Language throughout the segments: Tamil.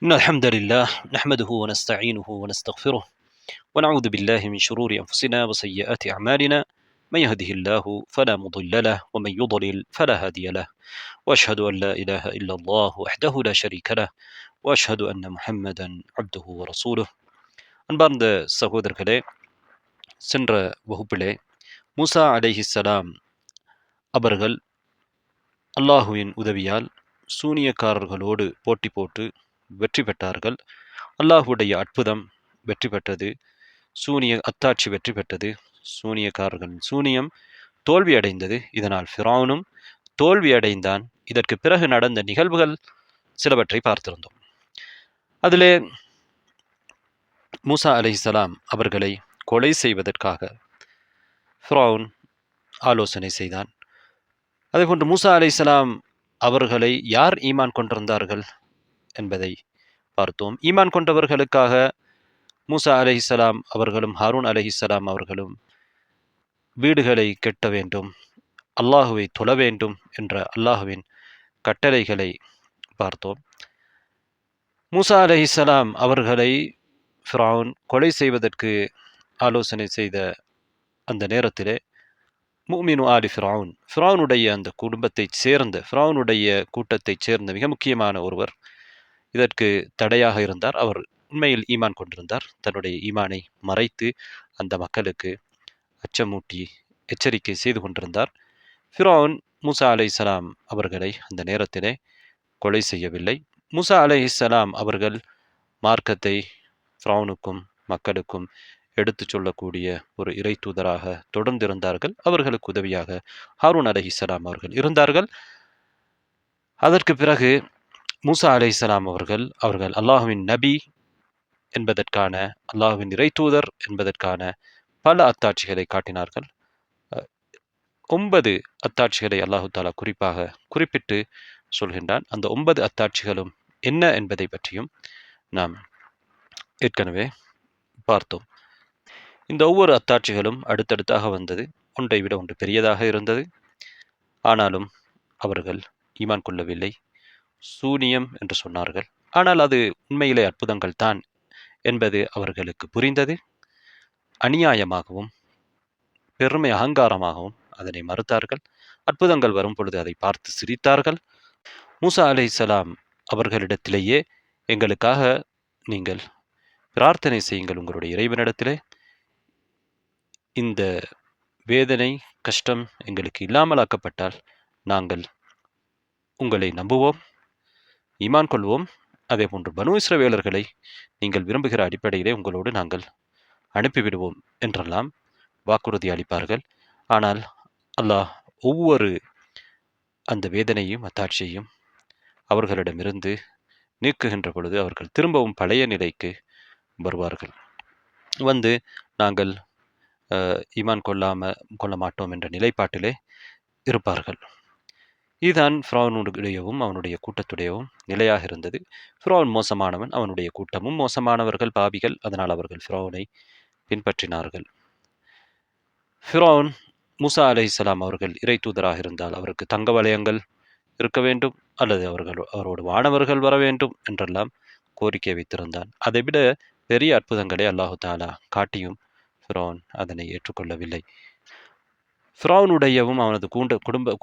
إن الحمد لله نحمده ونستعينه ونستغفره ونعوذ بالله من شرور أنفسنا وسيئات أعمالنا. من يهده الله فلا مضل له ومن يضلل فلا هادي له. وأشهد أن لا إله إلا الله وحده لا شريك له وأشهد أن محمدا عبده ورسوله. அன்பார்ந்த சகோதரர்களே, சென்ற வகுப்பிலே மூசா அலைஹிஸ்ஸலாம் அவர்கள் அல்லாஹுவின் உதவியால் சூனியக்காரர்களோடு போட்டி போட்டு வெற்றி பெற்றார்கள். அல்லாஹுடைய அற்புதம் வெற்றி பெற்றது. சூனிய அத்தாட்சி வெற்றி பெற்றது. சூனியக்காரர்களின் சூனியம் தோல்வி அடைந்தது. இதனால் ஃபிரௌனும் தோல்வி அடைந்தான். இதற்கு பிறகு நடந்த நிகழ்வுகள் சிலவற்றை பார்த்திருந்தோம். அதிலே மூசா அலைஹிஸ்ஸலாம் அவர்களை கொலை செய்வதற்காக ஃபிரௌன் ஆலோசனை செய்தான். அதேபோன்று மூசா அலைஹிஸ்ஸலாம் அவர்களை யார் ஈமான் கொண்டிருந்தார்கள் என்பதை பார்த்தோம். ஈமான் கொண்டவர்களுக்காக மூசா அலைஹிஸ்ஸலாம் அவர்களும் ஹாரூன் அலைஹிஸ்ஸலாம் அவர்களும் வீடுகளை கட்ட வேண்டும், அல்லாஹுவை தொழ வேண்டும் என்ற அல்லாஹுவின் கட்டளைகளை பார்த்தோம். மூசா அலைஹிஸ்ஸலாம் அவர்களை ஃபிரௌன் கொலை செய்வதற்கு ஆலோசனை செய்த அந்த நேரத்திலே முஃமினு ஆலி ஃபிரௌன், ஃபிரௌனுடைய அந்த குடும்பத்தைச் சேர்ந்த, ஃபிரௌனுடைய கூட்டத்தைச் சேர்ந்த மிக முக்கியமான ஒருவர் இதற்கு தடையாக இருந்தார். அவர் உண்மையில் ஈமான் கொண்டிருந்தார். தன்னுடைய ஈமானை மறைத்து அந்த மக்களுக்கு அச்சமூட்டி எச்சரிக்கை செய்து கொண்டிருந்தார். ஃபிரௌன் மூசா அலைஹிஸ்ஸலாம் அவர்களை அந்த நேரத்திலே கொலை செய்யவில்லை. மூசா அலைஹிஸ்ஸலாம் அவர்கள் மார்க்கத்தை ஃபிரௌனுக்கும் மக்களுக்கும் எடுத்துச் சொல்லக்கூடிய ஒரு இறை தூதராக தொடர்ந்து இருந்தார்கள். அவர்களுக்கு உதவியாக ஹாரூன் அலைஹிஸ்ஸலாம் அவர்கள் இருந்தார்கள். அதற்கு பிறகு மூசா அலைஹிஸ்ஸலாம் அவர்கள் அல்லாஹுவின் நபி என்பதற்கான, அல்லாஹுவின் இறை தூதர் என்பதற்கான பல அத்தாட்சிகளை காட்டினார்கள். 9 அத்தாட்சிகளை அல்லாஹு தாலா குறிப்பாக குறிப்பிட்டு சொல்கின்றான். அந்த 9 அத்தாட்சிகளும் என்ன என்பதை பற்றியும் நாம் ஏற்கனவே பார்த்தோம். இந்த ஒவ்வொரு அத்தாட்சிகளும் அடுத்தடுத்தாக வந்தது. ஒன்றை விட ஒன்று பெரியதாக இருந்தது. ஆனாலும் அவர்கள் ஈமான் கொள்ளவில்லை. சூனியம் என்று சொன்னார்கள். ஆனால் அது உண்மையிலே அற்புதங்கள் தான் என்பது அவர்களுக்கு புரிந்தது. அநியாயமாகவும் பெருமை அகங்காரமாகவும் அதனை மறுத்தார்கள். அற்புதங்கள் வரும் பொழுது அதை பார்த்து சிரித்தார்கள். மூசா அலைஹிஸ்ஸலாம் அவர்களிடத்திலேயே எங்களுக்காக நீங்கள் பிரார்த்தனை செய்யுங்கள் உங்களுடைய இறைவனிடத்திலே, இந்த வேதனை கஷ்டம் எங்களுக்கு இல்லாமலாக்கப்பட்டால் நாங்கள் உங்களை நம்புவோம், ஈமான் கொள்வோம். அதே போன்று பனு இஸ்ரவேலர்களை நீங்கள் விரும்புகிற அடிப்படையிலே உங்களோடு நாங்கள் அனுப்பிவிடுவோம் என்றெல்லாம் வாக்குறுதி அளிப்பார்கள். ஆனால் அல்லாஹ் ஒவ்வொரு அந்த வேதனையும் அத்தாட்சியையும் அவர்களிடமிருந்து நீக்குகின்ற பொழுது அவர்கள் திரும்பவும் பழைய நிலைக்கு வருவார்கள். வந்து நாங்கள் ஈமான் கொள்ள மாட்டோம் என்ற நிலைப்பாட்டிலே இருப்பார்கள். இதுதான் ஃபிரௌனுடையவும் அவனுடைய கூட்டத்துடையவும் நிலையாக இருந்தது. ஃபிரௌன் மோசமானவன், அவனுடைய கூட்டமும் மோசமானவர்கள், பாவிகள். அதனால் அவர்கள் ஃபிரௌனை பின்பற்றினார்கள். ஃபிரௌன் மூசா அலைஹிஸ்ஸலாம் அவர்கள் இறை தூதராக இருந்தால் அவருக்கு தங்க வளையங்கள் இருக்க வேண்டும், அல்லது அவரோடு வானவர்கள் வர வேண்டும் என்றெல்லாம் கோரிக்கை வைத்திருந்தான். அதைவிட பெரிய அற்புதங்களை அல்லாஹு தாலா காட்டியும் ஃபிரௌன் அதனை ஏற்றுக்கொள்ளவில்லை. ஃபிரௌனுடையவும் அவனது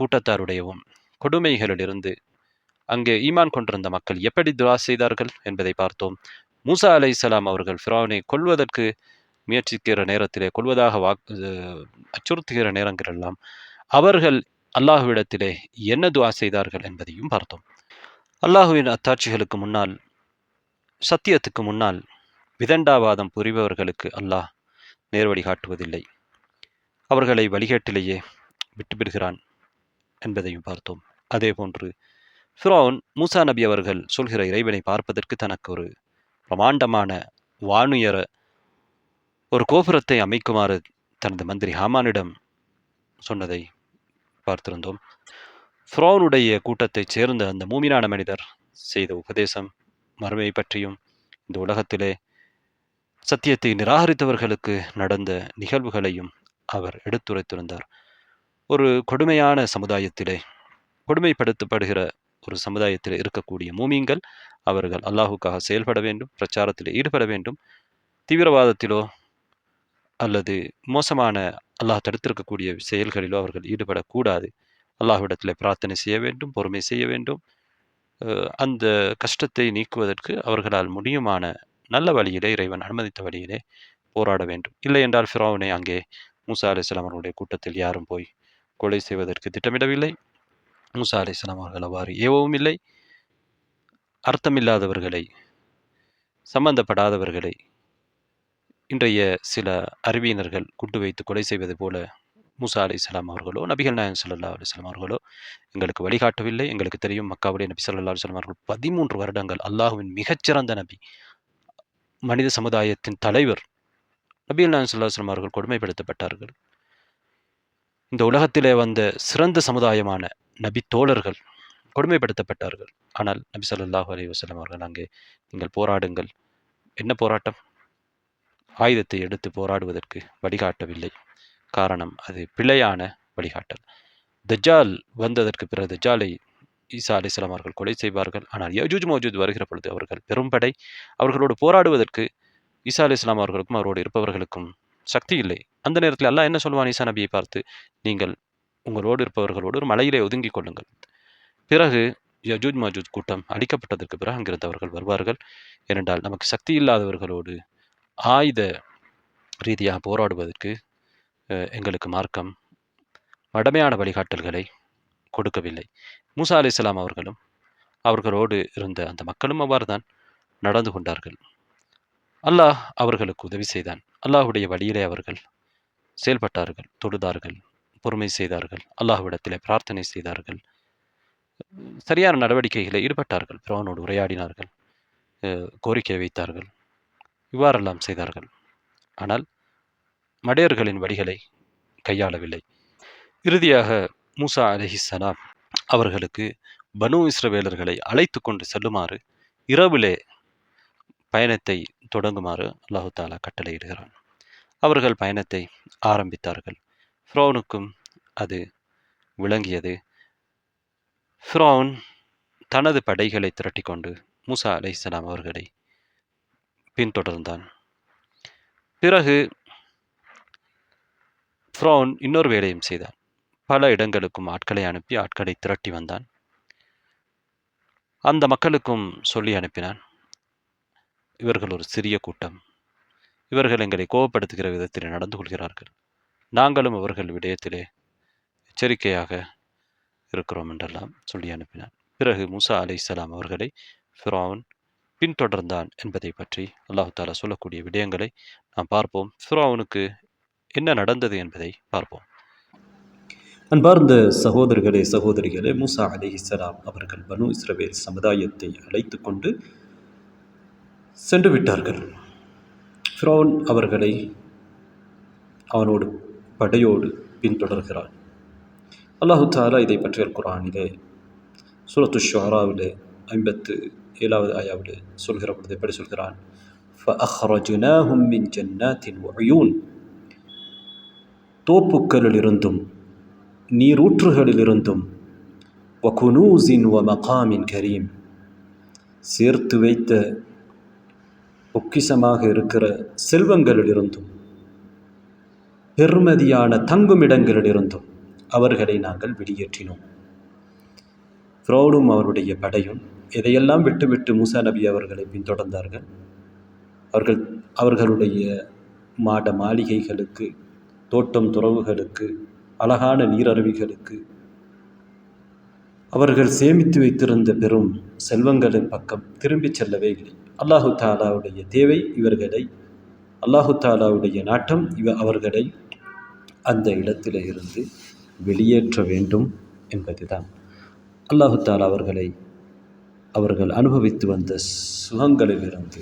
கூட்டத்தாருடையவும் கொடுமைகளிலிருந்து அங்கே ஈமான் கொண்டிருந்த மக்கள் எப்படி துஆ செய்தார்கள் என்பதை பார்த்தோம். மூசா அலைஹிஸ்ஸலாம் அவர்கள் ஃபிரௌனை கொல்வதற்கு முயற்சிக்கிற நேரத்திலே, கொல்வதாக அச்சுறுத்துகிற நேரங்களெல்லாம் அவர்கள் அல்லாஹுவிடத்திலே என்ன துஆ செய்தார்கள் என்பதையும் பார்த்தோம். அல்லாஹுவின் அத்தாட்சிகளுக்கு முன்னால், சத்தியத்துக்கு முன்னால் விதண்டாவாதம் புரிபவர்களுக்கு அல்லாஹ் நேர்வழி காட்டுவதில்லை. அவர்களை வழிகேட்டிலேயே விட்டுவிடுகிறான் என்பதையும் பார்த்தோம். அதே போன்று ஃபிரௌன் மூசா நபி அவர்கள் சொல்கிற இறைவனை பார்ப்பதற்கு தனக்கு ஒரு பிரமாண்டமான வானுயர ஒரு கோபுரத்தை அமைக்குமாறு தனது மந்திரி ஹாமானிடம் சொன்னதை பார்த்திருந்தோம். ஃபிரௌனுடைய கூட்டத்தைச் சேர்ந்த அந்த மூமினான மனிதர் செய்த உபதேசம், மறுமையை பற்றியும் இந்த உலகத்திலே சத்தியத்தை நிராகரித்தவர்களுக்கு நடந்த நிகழ்வுகளையும் அவர் எடுத்துரைத்திருந்தார். ஒரு கொடுமையான சமுதாயத்திலே, கொடுமைப்படுத்தப்படுகிற ஒரு சமுதாயத்தில் இருக்கக்கூடிய மூமீன்கள் அவர்கள் அல்லாஹுக்காக செயல்பட வேண்டும், பிரச்சாரத்தில் ஈடுபட வேண்டும். தீவிரவாதத்திலோ அல்லது மோசமான அல்லாஹ் தடுத்திருக்கக்கூடிய செயல்களிலோ அவர்கள் ஈடுபடக்கூடாது. அல்லாஹ்விடத்தில் பிரார்த்தனை செய்ய வேண்டும், பொறுமை செய்ய வேண்டும். அந்த கஷ்டத்தை நீக்குவதற்கு அவர்களால் முடியுமான நல்ல வழியிலே, இறைவன் அனுமதித்த வழியிலே போராட வேண்டும். இல்லை என்றால் ஃபிரௌனை அங்கே மூசா அலைஹிஸ்ஸலாம் அவர்களுடைய கூட்டத்தில் யாரும் போய் கொலை செய்வதற்கு திட்டமிடவில்லை. மூசா அலைஹிஸ்ஸலாம் அவர்கள் அவ்வாறு ஏவவும் இல்லை. அர்த்தமில்லாதவர்களை, சம்பந்தப்படாதவர்களை இன்றைய சில அறிவியினர்கள் குண்டு வைத்து கொலை செய்வது போல மூசா அலைஹிஸ்ஸலாம் அவர்களோ, நபிகள் நாயகம் ஸல்லல்லாஹு அலைஹி வஸல்லம் அவர்களோ எங்களுக்கு வழிகாட்டவில்லை. எங்களுக்கு தெரியும், மக்காவுடைய நபி ஸல்லல்லாஹு அலைஹி வஸல்லம் அவர்கள் 13 வருடங்கள் அல்லாஹ்வின் மிகச்சிறந்த நபி, மனித சமுதாயத்தின் தலைவர். நபிகள் நாயகம் ஸல்லல்லாஹு அலைஹி வஸல்லம் அவர்கள் கொடுமைப்படுத்தப்பட்டார்கள். இந்த உலகத்திலே வந்த சிறந்த சமுதாயமான நபி தோழர்கள் கொடுமைப்படுத்தப்பட்டார்கள். ஆனால் நபி ஸல்லல்லாஹு அலைஹி வஸல்லம் அவர்கள் அங்கே நீங்கள் போராடுங்கள். என்ன போராட்டம்? ஆயுதத்தை எடுத்து போராடுவதற்கு வழிகாட்டவில்லை. காரணம், அது பிழையான வழிகாட்டல். தஜ்ஜால் வந்ததற்கு பிறகு தஜ்ஜாலை ஈசா அலைஹிஸ்ஸலாம் அவர்கள் கொலை செய்வார்கள். ஆனால் யஜூஜ் மௌஜூத் வருகிற பொழுது அவர்கள் பெரும்படை, அவர்களோடு போராடுவதற்கு ஈசா அலைஹிஸ்ஸலாம் அவர்களுக்கும் அவரோடு இருப்பவர்களுக்கும் சக்தி இல்லை. அந்த நேரத்தில் அல்லாஹ் என்ன சொல்வான் ஈசா நபியை பார்த்து? நீங்கள் உங்களோடு இருப்பவர்களோடு ஒரு மலையிலே ஒதுங்கிக் கொள்ளுங்கள். பிறகு யஜூஜ் மஜூஜ் கூட்டம் அழிக்கப்பட்டதற்கு பிறகு அங்கிருந்து அவர்கள் வருவார்கள். ஏனென்றால் நமக்கு சக்தி இல்லாதவர்களோடு ஆயுத ரீதியாக போராடுவதற்கு எங்களுக்கு மார்க்கம் மடமையான வழிகாட்டல்களை கொடுக்கவில்லை. மூசா அலைஹிஸ்ஸலாம் அவர்களும் அவர்களோடு இருந்த அந்த மக்களும் அவ்வாறு தான் நடந்து கொண்டார்கள். அல்லாஹ் அவர்களுக்கு உதவி செய்தான். அல்லாஹுடைய வழியிலே அவர்கள் செயல்பட்டார்கள், தொழுதார்கள், பொறுமை செய்தார்கள், அல்லாஹ்விடத்திலே பிரார்த்தனை செய்தார்கள், சரியான நடவடிக்கைகளை ஈடுபட்டார்கள், பிறவனோடு உரையாடினார்கள், கோரிக்கை வைத்தார்கள், இவ்வாறெல்லாம் செய்தார்கள். ஆனால் மடையர்களின் வழிகளை கையாளவில்லை. இறுதியாக மூசா அலைஹிஸ்ஸலாம் அவர்களுக்கு பனு இஸ்ரவேலர்களை அழைத்து கொண்டு செல்லுமாறு, இரவிலே பயணத்தை தொடங்குமாறு அல்லாஹு தாலா கட்டளையிடுகிறான். அவர்கள் பயணத்தை ஆரம்பித்தார்கள். ஃபிரௌனுக்கும் அது விளங்கியது. ஃபிரௌன் தனது படைகளை திரட்டிக்கொண்டு மூசா அலைஹிஸ்ஸலாம் அவர்களை பின்தொடர்ந்தான். பிறகு ஃபிரௌன் இன்னொரு வேலையும் செய்தான். பல இடங்களுக்கும் ஆட்களை அனுப்பி ஆட்களை திரட்டி வந்தான். அந்த மக்களுக்கும் சொல்லி அனுப்பினான், இவர்கள் ஒரு சிறிய கூட்டம், இவர்கள் எங்களை கோபப்படுத்துகிற விதத்தில் நடந்து கொள்கிறார்கள், நாங்களும் அவர்கள் விடயத்திலே எச்சரிக்கையாக இருக்கிறோம் என்றெல்லாம் சொல்லி அனுப்பினான். பிறகு மூசா அலைஹிஸ்ஸலாம் அவர்களை ஃபிரௌன் பின்தொடர்ந்தான் என்பதை பற்றி அல்லாஹு தாலா சொல்லக்கூடிய விடயங்களை நாம் பார்ப்போம். ஃபிரௌனுக்கு என்ன நடந்தது என்பதை பார்ப்போம். அன்பார்ந்த சகோதரர்களே, சகோதரிகளே, மூசா அலைஹிஸ்ஸலாம் அவர்கள் பனு இஸ்ரவேல் சமுதாயத்தை அழைத்து கொண்டு சென்று விட்டார்கள். ஃபிரௌன் அவர்களை அவனோடு படையோடு பின்தொடர்கிறான். அல்லாஹு தாலா இதை பற்றிய குர்ஆனிலே சூரத்து ஷுஆராவிலே 57வது ஆயாவிலே சொல்கிற பொழுது எப்படி சொல்கிறான்? فَأَخْرَجْنَاهُمْ مِنْ جَنَّاتٍ وَعُيُونٍ, தோப்புக்களிலிருந்தும் நீரூற்றுகளிலிருந்தும், وَكُنُوزٍ وَمَقَامٍ كَرِيمٍ, சேர்த்து வைத்த பொக்கிஷமாக இருக்கிற செல்வங்களிலிருந்தும் பெருமதியான தங்குமிடங்களிலிருந்தும் அவர்களை நாங்கள் வெளியேற்றினோம். ஃபிரௌனும் அவருடைய படையும் எதையெல்லாம் விட்டுவிட்டு மூசா நபி அவர்களை பின்தொடர்ந்தார்கள்? அவர்களுடைய மாட மாளிகைகளுக்கு, தோட்டம் துறவுகளுக்கு, அழகான நீரருவிகளுக்கு, அவர்கள் சேமித்து வைத்திருந்த பெரும் செல்வங்களின் பக்கம் திரும்பி செல்லவே இல்லை. அல்லாஹு தாலாவுடைய தேவை இவர்களை, அல்லாஹு தாலாவுடைய நாட்டம் அவர்களை அந்த இடத்திலே இருந்து வெளியேற்ற வேண்டும் என்பதுதான். அல்லாஹு தாலா அவர்கள் அனுபவித்து வந்த சுகங்களிலிருந்து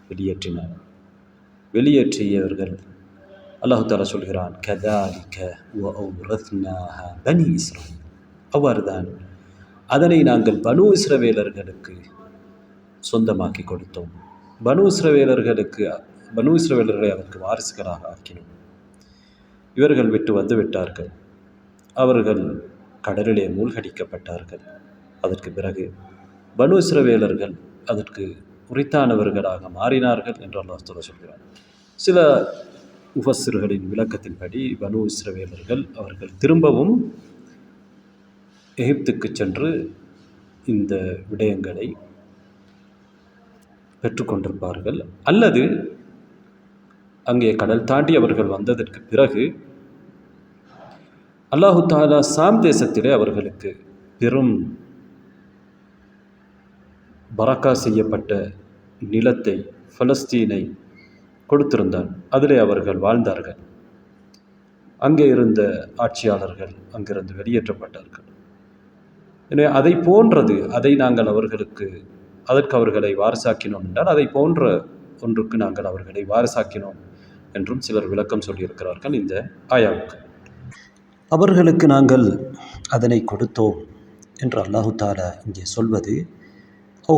வெளியேற்றினார். வெளியேற்றியவர்கள் அல்லாஹு தாலா சொல்கிறான், கதாலிக வஅவ்ரத்னாஹா பனி இஸ்ராயீல், அவ்வாறுதான் அதனை நாங்கள் பனு இஸ்ரவேலர்களுக்கு சொந்தமாக்கி கொடுத்தோம். பனு இஸ்ரவேலர்களை அதற்கு வாரிசுகளாக ஆக்கினோம். இவர்கள் விட்டு வந்து விட்டார்கள். அவர்கள் கடலிலே மூழ்கடிக்கப்பட்டார்கள். அதற்கு பிறகு பனு இஸ்ரவேலர்கள் அதற்கு உரித்தானவர்களாக மாறினார்கள் என்று அல்லாஹ் தஆலா சொல்கிறார். சில முஃபஸ்ஸிர்களின் விளக்கத்தின்படி பனு இஸ்ரவேலர்கள் அவர்கள் திரும்பவும் எகிப்துக்கு சென்று இந்த விடயங்களை பெற்றுக்கொண்டிருப்பார்கள், அல்லது அங்கே கடல் தாண்டி அவர்கள் வந்ததற்கு பிறகு அல்லாஹு தஆலா சாம் தேசத்திலே அவர்களுக்கு பெரும் பரக்கா செய்யப்பட்ட நிலத்தை, பலஸ்தீனை கொடுத்திருந்தான். அதிலே அவர்கள் வாழ்ந்தார்கள். அங்கே இருந்த ஆட்சியாளர்கள் அங்கிருந்து வெளியேற்றப்பட்டார்கள். எனவே அதை போன்றது, அதை நாங்கள் அதற்கு அவர்களை வாரிசாக்கினோம் என்றால் அதை போன்ற ஒன்றுக்கு நாங்கள் அவர்களை வாரிசாக்கினோம் என்றும் சிலர் விளக்கம் சொல்லியிருக்கிறார்கள் இந்த ஆயாவுக்கு. அவர்களுக்கு நாங்கள் அதனை கொடுத்தோம் என்று அல்லாஹு தஆலா இங்கே சொல்வது,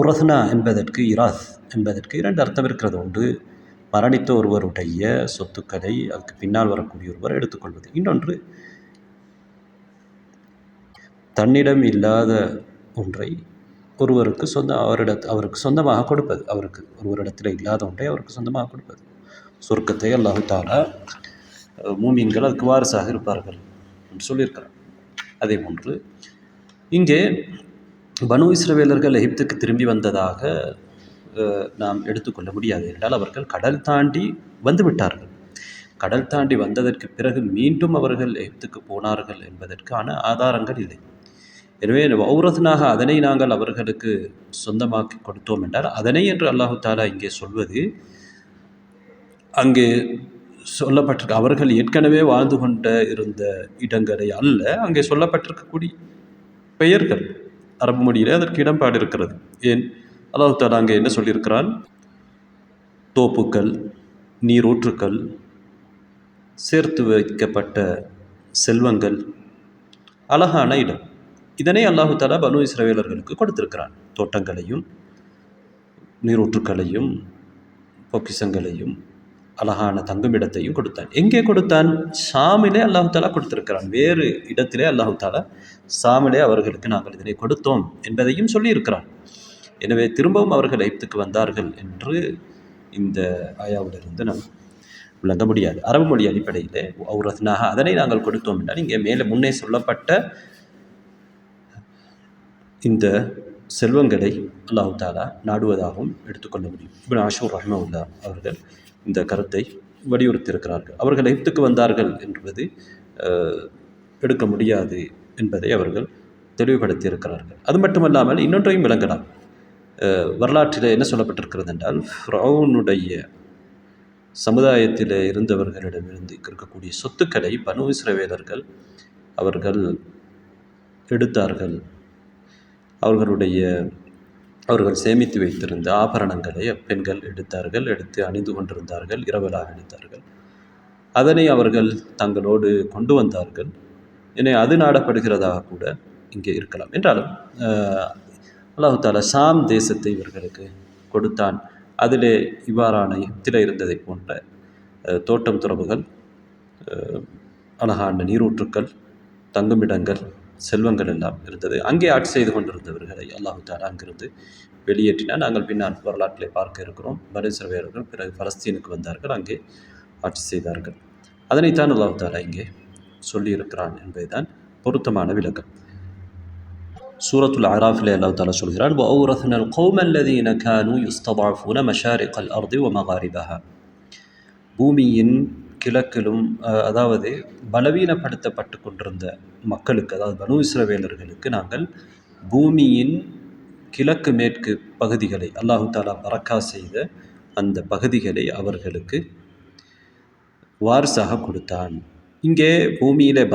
ரஹ்னா என்பதற்கு இராத் என்பதற்கு இரண்டு அர்த்தம் இருக்கிறது. ஒன்று, மரணித்த ஒருவருடைய சொத்துக்களை அதுக்கு பின்னால் வரக்கூடிய ஒருவர் எடுத்துக்கொள்வது. இன்னொன்று, தன்னிடம் இல்லாத ஒன்றை ஒருவருக்கு அவருக்கு சொந்தமாக கொடுப்பது. ஒருவரிடத்தில் இல்லாத ஒன்றை அவருக்கு சொந்தமாக கொடுப்பது. சொர்க்கத்தை அல்லாஹு தஆலா மூமின்கள் அதுக்கு வாரிசாக இருப்பார்கள் என்று சொல்லியிருக்கிறார். அதே போன்று இங்கே பனு இஸ்ரவேலர்கள் எகிப்துக்கு திரும்பி வந்ததாக நாம் எடுத்துக்கொள்ள முடியாது. என்றால் அவர்கள் கடல் தாண்டி வந்து விட்டார்கள். கடல் தாண்டி வந்ததற்கு பிறகு மீண்டும் அவர்கள் எகிப்துக்கு போனார்கள் என்பதற்கான ஆதாரங்கள் இல்லை. எனவே வௌரத்னாக அதனை நாங்கள் அவர்களுக்கு சொந்தமாக்கி கொடுத்தோம் என்றால் அதனை என்று அல்லாஹு தஆலா இங்கே சொல்வது, அங்கே சொல்லப்பட்டிருக்க அவர்கள் ஏற்கனவே வாழ்ந்து கொண்ட இருந்த இடங்களை அல்ல, அங்கே சொல்லப்பட்டிருக்கக்கூடிய பெயர்கள். அரபு மொழியிலே அதற்கு இடம்பாடு இருக்கிறது. ஏன் அல்லாஹு தஆலா அங்கே என்ன சொல்லியிருக்கிறான்? தோப்புக்கள், நீரூற்றுக்கள், சேர்த்து வைக்கப்பட்ட செல்வங்கள், அழகான இடம். இதனை அல்லாஹு தஆலா பனு இஸ்ரவேலர்களுக்கு கொடுத்திருக்கிறான். தோட்டங்களையும் நீரூற்றுக்களையும் பொக்கிஷங்களையும் அழகான தங்குமிடத்தையும் கொடுத்தான். எங்கே கொடுத்தான்? ஷாமிலே அல்லாஹு தஆலா கொடுத்திருக்கிறான். வேறு இடத்திலே அல்லாஹு தஆலா ஷாமிலே அவர்களுக்கு நாங்கள் இதனை கொடுத்தோம் என்பதையும் சொல்லியிருக்கிறான். எனவே திரும்பவும் அவர்கள் எகிப்துக்கு வந்தார்கள் என்று இந்த ஆயாவிலிருந்து நாம் விளங்க முடியாது. அரபு மொழி அடிப்படையிலே ஔரத்னாக அதனை நாங்கள் கொடுத்தோம் என்றால் இங்கே முன்னே சொல்லப்பட்ட இந்த செல்வங்களை அல்லாஹு தஆலா நாடுவதாகவும் எடுத்துக்கொள்ள முடியும். இப்னு ஆஷூர் ரஹ்மத்துல்லாஹ் அவர்கள் இந்த கருத்தை வலியுறுத்தியிருக்கிறார்கள். அவர்கள் எகிப்துக்கு வந்தார்கள் என்பது எடுக்க முடியாது என்பதை அவர்கள் தெளிவுபடுத்தியிருக்கிறார்கள். அது மட்டுமல்லாமல் இன்னொன்றையும் விளங்கலாம். வரலாற்றில் என்ன சொல்லப்பட்டிருக்கிறது என்றால், ஃபிரௌனுடைய சமுதாயத்தில் இருந்தவர்களிடமிருந்து இருக்கக்கூடிய சொத்துக்களை பனு இஸ்ரவேலர்கள் அவர்கள் எடுத்தார்கள். அவர்கள் சேமித்து வைத்திருந்த ஆபரணங்களை பெண்கள் எடுத்து அணிந்து கொண்டிருந்தார்கள், இரவலாக எடுத்தார்கள். அதனை அவர்கள் தங்களோடு கொண்டு வந்தார்கள். எனவே அது நாடப்படுகிறதாக கூட இங்கே இருக்கலாம். என்றாலும் அல்லாஹு தஆலா ஷாம் தேசத்தை இவர்களுக்கு கொடுத்தான். அதிலே இவ்வாறான எகிப்தில் இருந்ததை போன்ற தோட்டம் துறவுகள், அழகான நீரூற்றுக்கள், தங்குமிடங்கள், செல்வங்கள் எல்லாம் இருந்தது. அங்கே ஆட்சி செய்து கொண்டிருந்தவர்களை அல்லாஹு தஆலா அங்கிருந்து வெளியேற்றினார். நாங்கள் பின்னால் வரலாற்றிலே பார்க்க இருக்கிறோம். பனு இஸ்ரவேலர்கள் பிறகு பலஸ்தீனுக்கு வந்தார்கள், அங்கே ஆட்சி செய்தார்கள். அதனைத்தான் அல்லாஹு தஆலா இங்கே சொல்லியிருக்கிறான் என்பதுதான் பொருத்தமான விளக்கம். சூரத்துல் அராஃபிலே அல்லாஹ் தஆலா சொல்கிறான், வஅவ்ரத்னல் கௌமல் லதீன கானூ யஸ்தضعفون மஷாரிகல் அர்தி வமகாரிபஹா. பூமியின் கிழக்கிலும், அதாவது பலவீனப்படுத்தப்பட்டு கொண்டிருந்த மக்களுக்கு, அதாவது பனு இஸ்ரவேலர்களுக்கு நாங்கள் பூமியின் கிழக்கு மேற்கு பகுதிகளை அல்லாஹு தஆலா பரக்கா செய்த அந்த பகுதிகளை அவர்களுக்கு வாரிசாக கொடுத்தான். இங்கே பூமியிலே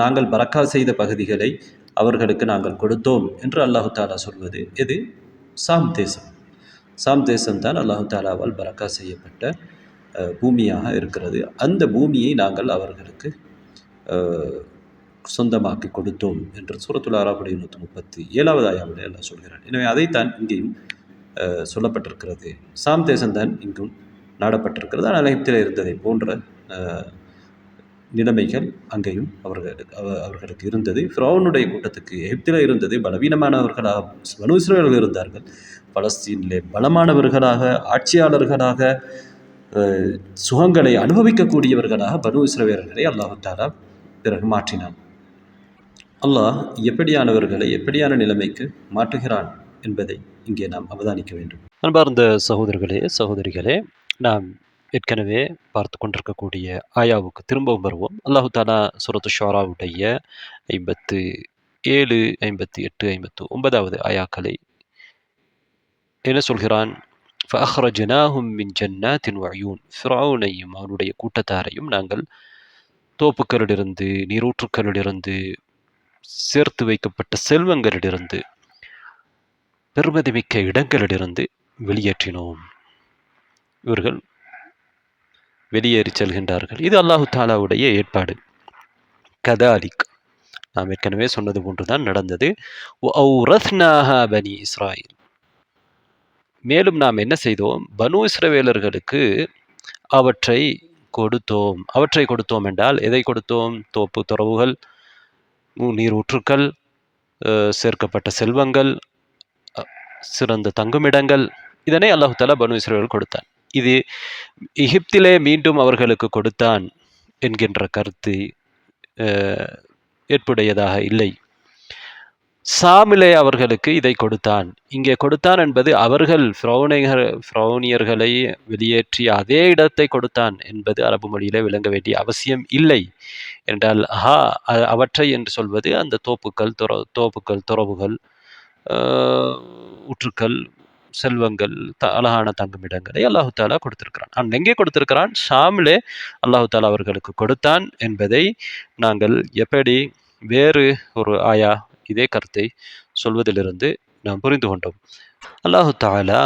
நாங்கள் பரக்கா செய்த பகுதிகளை அவர்களுக்கு நாங்கள் கொடுத்தோம் என்று அல்லாஹு தஆலா சொல்வது எது? ஷாம் தேசம். ஷாம் தேசம்தான் அல்லாஹு தஆலாவால் பரக்கா செய்யப்பட்ட பூமியாக இருக்கிறது. அந்த பூமியை நாங்கள் அவர்களுக்கு சொந்தமாக்கி கொடுத்தோம் என்று சூரத்துல் அராஃப் 137வது ஆயாவிலே அல்லாஹ் சொல்கிறான். எனவே அதைத்தான் இங்கேயும் சொல்லப்பட்டிருக்கிறது. ஷாம் தேசம்தான் இங்கும் நாடப்பட்டிருக்கிறது. ஆனால் எகிப்தில் இருந்ததை போன்ற நிலைமைகள் அங்கேயும் அவர்களுக்கு இருந்தது. ஃபிரௌனுடைய கூட்டத்துக்கு எகிப்தில் இருந்தது பலவீனமானவர்களாக பனு இஸ்ரவேலர்கள் இருந்தார்கள். பலஸ்தீனிலே பலமானவர்களாக, ஆட்சியாளர்களாக, சுகங்களை அனுபவிக்கக்கூடியவர்களாக பனு இஸ்ரவேலர்களை அல்லாஹ் தஆலா பிறகு மாற்றினான். அல்லாஹ் எப்படியானவர்களை எப்படியான நிலைமைக்கு மாற்றுகிறான் என்பதை இங்கே நாம் அவதானிக்க வேண்டும். அன்பார்ந்த சகோதரர்களே, சகோதரிகளே, நாம் ஏற்கனவே பார்த்து கொண்டிருக்கக்கூடிய ஆயாவுக்கு திரும்பவும் வருவோம். அல்லாஹு தாலா சூரத்து ஷுஆராவுடைய 57, 58, 59வது ஆயாக்களை என்ன சொல்கிறான்? فَأَخْرَجْنَاهُمْ مِنْ جَنَّاتٍ وَعُيُونٍ ஃபிரௌனையும் அவனுடைய கூட்டத்தாரையும் நாங்கள் தோப்புக்களிலிருந்து, நீரூற்றுக்களிலிருந்து, சேர்த்து வைக்கப்பட்ட செல்வங்களிலிருந்து, பெருமதிமிக்க இடங்களிலிருந்து வெளியேற்றினோம். இவர்கள் வெளியேறி செல்கின்றார்கள். இது அல்லாஹு தாலாவுடைய ஏற்பாடு. கதாலிக், நாம் ஏற்கனவே சொன்னது போன்றுதான் நடந்தது. وَأَوْرَثْنَاهَا بَنِي إِسْرَائِيلَ மேலும் நாம் என்ன செய்தோம்? பனு இஸ்ரவேலர்களுக்கு அவற்றை கொடுத்தோம். அவற்றை கொடுத்தோம் என்றால் எதை கொடுத்தோம்? தோப்பு துறவுகள், நீரூற்றுக்கள், சேர்க்கப்பட்ட செல்வங்கள், சிறந்த தங்குமிடங்கள், இதனை அல்லாஹு தாலா பனு இஸ்ரவேல் கொடுத்தான். இது எகிப்திலே மீண்டும் அவர்களுக்கு கொடுத்தான் என்கின்ற கருத்து ஏற்புடையதாக இல்லை. சாமிலே அவர்களுக்கு இதை கொடுத்தான். இங்கே கொடுத்தான் என்பது அவர்கள் ஃபிரௌனியர்களை வெளியேற்றிய அதே இடத்தை கொடுத்தான் என்பது அரபு மொழியிலே விளங்க வேண்டிய அவசியம் இல்லை. என்றால் அவற்றை என்று சொல்வது அந்த தோப்புக்கள், துறவுகள், ஊற்றுக்கள், செல்வங்கள், அழகான தங்குமிடங்களை அல்லாஹு தாலா கொடுத்திருக்கிறான். எங்கே கொடுத்திருக்கிறான்? ஷாமிலே அல்லாஹு தாலா அவர்களுக்கு கொடுத்தான் என்பதை நாங்கள் எப்படி வேறு ஒரு ஆயா இதே கருத்தை சொல்வதிலிருந்து நாம் புரிந்து கொண்டோம். அல்லாஹு தாலா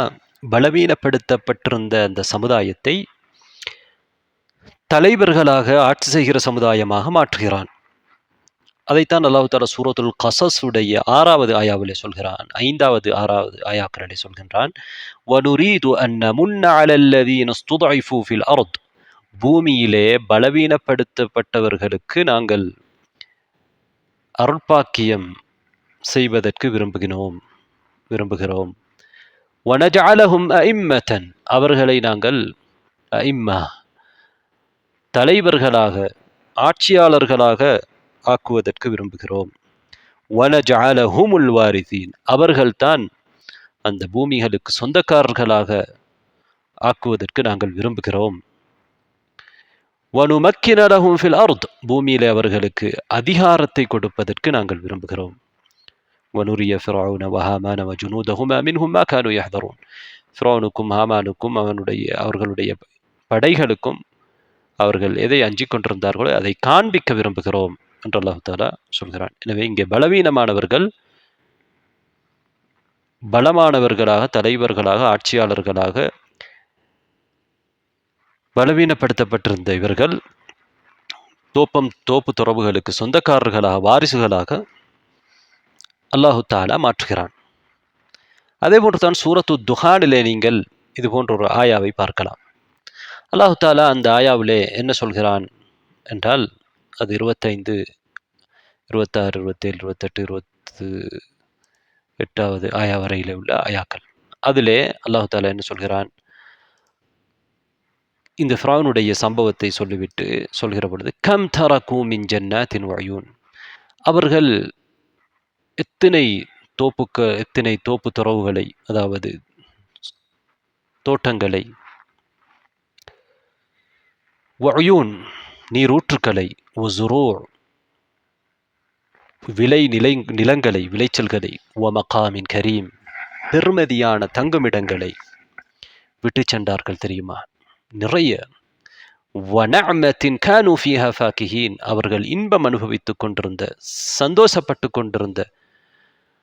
பலவீனப்படுத்தப்பட்டிருந்த அந்த சமுதாயத்தை தலைவர்களாக ஆட்சி செய்கிற சமுதாயமாக மாற்றுகிறான். அதைத்தான் அல்லாஹு தாலா சூரத்துல் கஸஸ் உடைய 6வது ஆயாவிலே சொல்கிறான். 5வது 6வது ஆயாக்களிலே சொல்கின்றான். வனுரீது அன் நமுன்ன அலல்லதீன ஸ்துதைஃபு ஃபில் அர்த் பூமியிலே பலவீனப்படுத்தப்பட்டவர்களுக்கு நாங்கள் அருட்பாக்கியம் செய்வதற்கு விரும்புகிறோம். வனஜஅலஹும் அஇம்மத்தன் அவர்களை நாங்கள் அஇம்மா தலைவர்களாக, ஆட்சியாளர்களாக ஆக்குவதற்கு விரும்புகிறோம். வனஜஅலஹுமுல் வாரிதீன் அவர்கள்தான் அந்த பூமிகளுக்கு சொந்தக்காரர்களாக ஆக்குவதற்கு நாங்கள் விரும்புகிறோம். வனுமக்கின லஹும் ஃபில் அர்த் பூமியிலே அவர்களுக்கு அதிகாரத்தை கொடுப்பதற்கு நாங்கள் விரும்புகிறோம். வனுரிய ஃபிரௌன வஹாமான வஜுனூதஹுமா மின்ஹும் மா கானூ யஹ்தரூன் ஃபிரௌனுக்கும் ஹாமானுக்கும் அவர்களுடைய படைகளுக்கும் அவர்கள் எதை அஞ்சிக் கொண்டிருந்தார்களோ அதை காண்பிக்க விரும்புகிறோம் என்று அல்லாஹ் தஆலா சொல்கிறான். எனவே இங்கே பலவீனமானவர்கள் பலமானவர்களாக, தலைவர்களாக, ஆட்சியாளர்களாக பலவீனப்படுத்தப்பட்டிருந்த இவர்கள் தோப்பு துறவுகளுக்கு சொந்தக்காரர்களாக, வாரிசுகளாக அல்லாஹு தாலா மாற்றுகிறான். அதே போன்றுதான் சூரத்து துஹானிலே நீங்கள் இது போன்ற ஒரு ஆயாவை பார்க்கலாம். அல்லாஹு தாலா அந்த ஆயாவிலே என்ன சொல்கிறான் என்றால், அது 25, 26, 27, 28, 28வது ஆயா வரையிலே உள்ள ஆயாக்கள். அதிலே அல்லாஹு தாலா என்ன சொல்கிறான்? இந்த ஃபிரௌனுடைய சம்பவத்தை சொல்லிவிட்டு சொல்கிற பொழுது, கம் தரகு மின் ஜன்னாத்தின் வஅயூன் அவர்கள் எத்தனை தோப்பு துறவுகளை, அதாவது தோட்டங்களை, வஅயூன் நீரூற்றுக்களை, வஸுரூ' நிலங்களை, விளைச்சல்களை, வமகாமின் கரீம் பெருமதியான தங்குமிடங்களை விட்டு சென்றார்கள் தெரியுமா? நிறைய. வனஅமத்தின் கானூ ஃபீஹா ஃபாகிஹீன் அவர்கள் இன்பம் அனுபவித்துக் கொண்டிருந்த, சந்தோஷப்பட்டு கொண்டிருந்த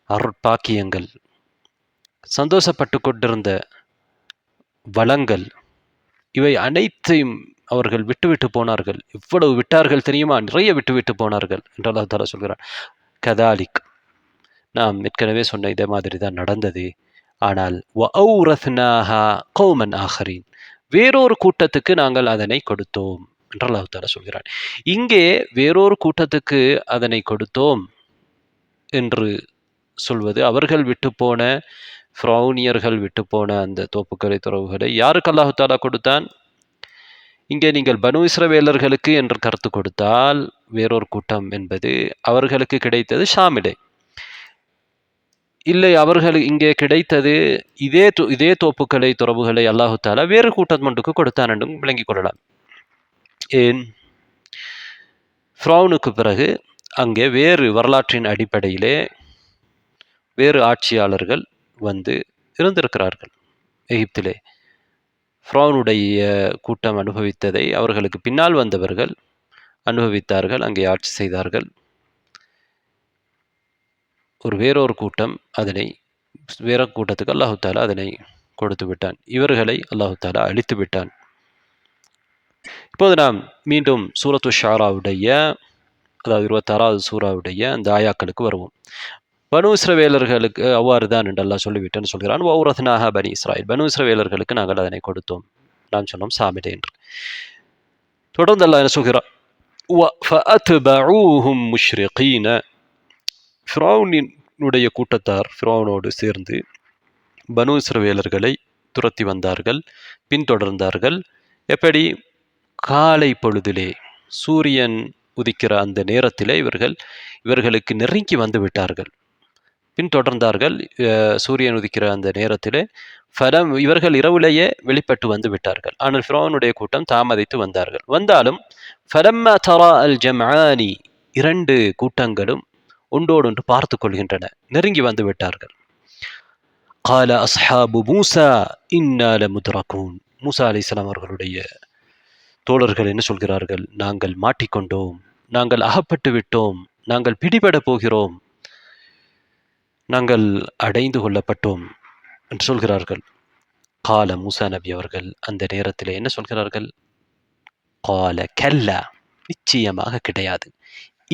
அருட்பாக்கியங்கள், சந்தோஷப்பட்டு கொண்டிருந்த வளங்கள், இவை அனைத்தையும் அவர்கள் விட்டுவிட்டு போனார்கள். இவ்வளவு விட்டார்கள் தெரியுமா? நிறைய விட்டுவிட்டு போனார்கள் என்று அல்லாஹ் தஆலா சொல்கிறான். கதாலிக் நாம் ஏற்கனவே சொன்ன இதே மாதிரி தான் நடந்தது. ஆனால் வஅௌரத்னாஹா கௌமன் ஆகரீன் வேறொரு கூட்டத்துக்கு நாங்கள் அதனை கொடுத்தோம். என்று அல்லாஹ் தஆலா சொல்கிறான். இங்கே வேறொரு கூட்டத்துக்கு அதனை கொடுத்தோம் என்று சொல்வது, அவர்கள் விட்டுப்போன ஃபிரௌனியர்கள் விட்டுப்போன அந்த தோப்புக்கரை துறவுகளை யாருக்கு அல்லாஹ் தஆலா கொடுத்தான்? இங்கே நீங்கள் பனு இஸ்ரவேலர்களுக்கு என்று கருத்து கொடுத்தால் வேறொரு கூட்டம் என்பது அவர்களுக்கு கிடைத்தது ஷாமிலே. இல்லை, அவர்கள் இங்கே கிடைத்தது இதே தோப்புக்களை துறவுகளை அல்லாஹு தாலா வேறு கூட்டம் ஒன்றுக்கு கொடுத்தான் என்றும் விளங்கிக் கொள்ளலாம். ஏன்? ஃபிரௌனுக்கு பிறகு அங்கே வேறு வரலாற்றின் அடிப்படையிலே வேறு ஆட்சியாளர்கள் வந்து இருந்திருக்கிறார்கள். எகிப்திலே ஃபிரௌனுடைய கூட்டம் அனுபவித்ததை அவர்களுக்கு பின்னால் வந்தவர்கள் அனுபவித்தார்கள், அங்கே ஆட்சி செய்தார்கள். வேறொரு கூட்டம் அதனை வேற கூட்டத்துக்கு அல்லாஹு தாலா அதனை கொடுத்து விட்டான். இவர்களை அல்லாஹு தாலா அழித்து விட்டான். இப்போது நாம் மீண்டும் சூரத்து ஷாராவுடைய, அதாவது 26வது சூறாவுடைய அந்த ஆயாக்களுக்கு வருவோம். பனு இஸ்ரவேலர்களுக்கு அவ்வாறு தான் என்று அல்லாஹ் சொல்லிவிட்டேன்னு சொல்கிறான். வௌரத்னாஹா பனி இஸ்ராயில், பனு இஸ்ரவேலர்களுக்கு நாங்கள் அதனை கொடுத்தோம், நாம் சொன்னோம் சாமிலே என்று. தொடர்ந்து அல்லாஹ் என்ன சொல்கிறான்? ஃபஅத்பஊஹும் முஷ்ரிகீன, ஃபிரௌனுடைய கூட்டத்தார் ஃபிரௌனோடு சேர்ந்து பனு இஸ்ரவேலர்களை துரத்தி வந்தார்கள், பின்தொடர்ந்தார்கள். எப்படி? காலை பொழுதிலே, சூரியன் உதிக்கிற அந்த நேரத்திலே இவர்களுக்கு நெருங்கி வந்து விட்டார்கள், பின்தொடர்ந்தார்கள். சூரியன் உதிக்கிற அந்த நேரத்திலே இவர்கள் இரவுலேயே வெளிப்பட்டு வந்து விட்டார்கள். ஆனால் ஃபிரௌனுடைய கூட்டம் தாமதித்து வந்தார்கள். வந்தாலும் ஃபலம்மா தரா அல் ஜம்ஆனி, இரண்டு கூட்டங்களும் ஒன்றோடொன்று பார்த்து கொள்கின்றன, நெருங்கி வந்து விட்டார்கள். கால அஸ்ஹாபு மூசா இன்னா லமுத்ரகூன், மூசா அலைஹிஸ்ஸலாம் அவர்களுடைய தோழர்கள் என்ன சொல்கிறார்கள்? நாங்கள் மாட்டிக்கொண்டோம், நாங்கள் அகப்பட்டு விட்டோம், நாங்கள் பிடிபட போகிறோம், நாங்கள் அடைந்து கொள்ளப்பட்டோம் என்று சொல்கிறார்கள். கால மூசா நபி அவர்கள் அந்த நேரத்தில் என்ன சொல்கிறார்கள்? கால கல்லா, நிச்சயமாக கிடையாது.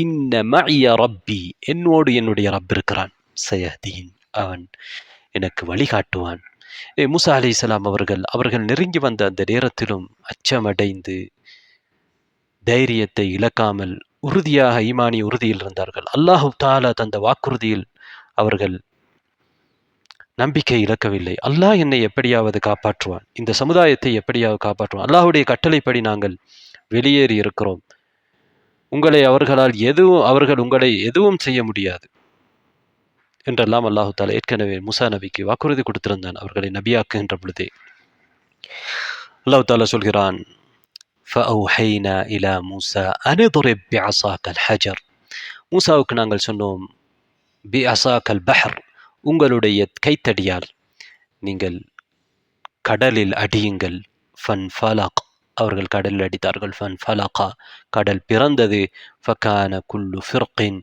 இன்ன மஇய ரப்பி, என்னோடு என்னுடைய ரப் இருக்கிறான். சயஹ்தீன், அவன் எனக்கு வழிகாட்டுவான். மூசா அலைஹிஸ்ஸலாம் அவர்கள் நெருங்கி வந்த அந்த நேரத்திலும் அச்சமடைந்து தைரியத்தை இழக்காமல் உறுதியாக ஈமானிய உறுதியில் இருந்தார்கள். அல்லாஹு தஆலா தந்த வாக்குறுதியில் அவர்கள் நம்பிக்கை இழக்கவில்லை. அல்லாஹ் என்னை எப்படியாவது காப்பாற்றுவான், இந்த சமுதாயத்தை எப்படியாவது காப்பாற்றுவான், அல்லாஹுடைய கட்டளைப்படி நாங்கள் வெளியேறி இருக்கிறோம், அவர்கள் உங்களை எதுவும் செய்ய முடியாது என்றெல்லாம் அல்லாஹு தஆலா ஏற்கனவே மூசா நபிக்கு வாக்குறுதி கொடுத்திருந்தான். அவர்களை நபியாக்குகின்ற பொழுதே அல்லாஹு தஆலா சொல்கிறான், ஃபஅவ்ஹைனா இலா மூசா அன் இத்ரிப் பிஅஸாக்கல் ஹஜர், மூசாவுக்கு நாங்கள் சொன்னோம், பிஅஸாக்கல் பஹர், உங்களுடைய கைத்தடியால் நீங்கள் கடலில் அடியுங்கள். ஃபன்ஃபலக், அவர்கள் கடலில் அடித்தார்கள். ஃபன்ஃபலகா, கடல் பிறந்தது. ஃபகான குல்லு ஃபிர்கின்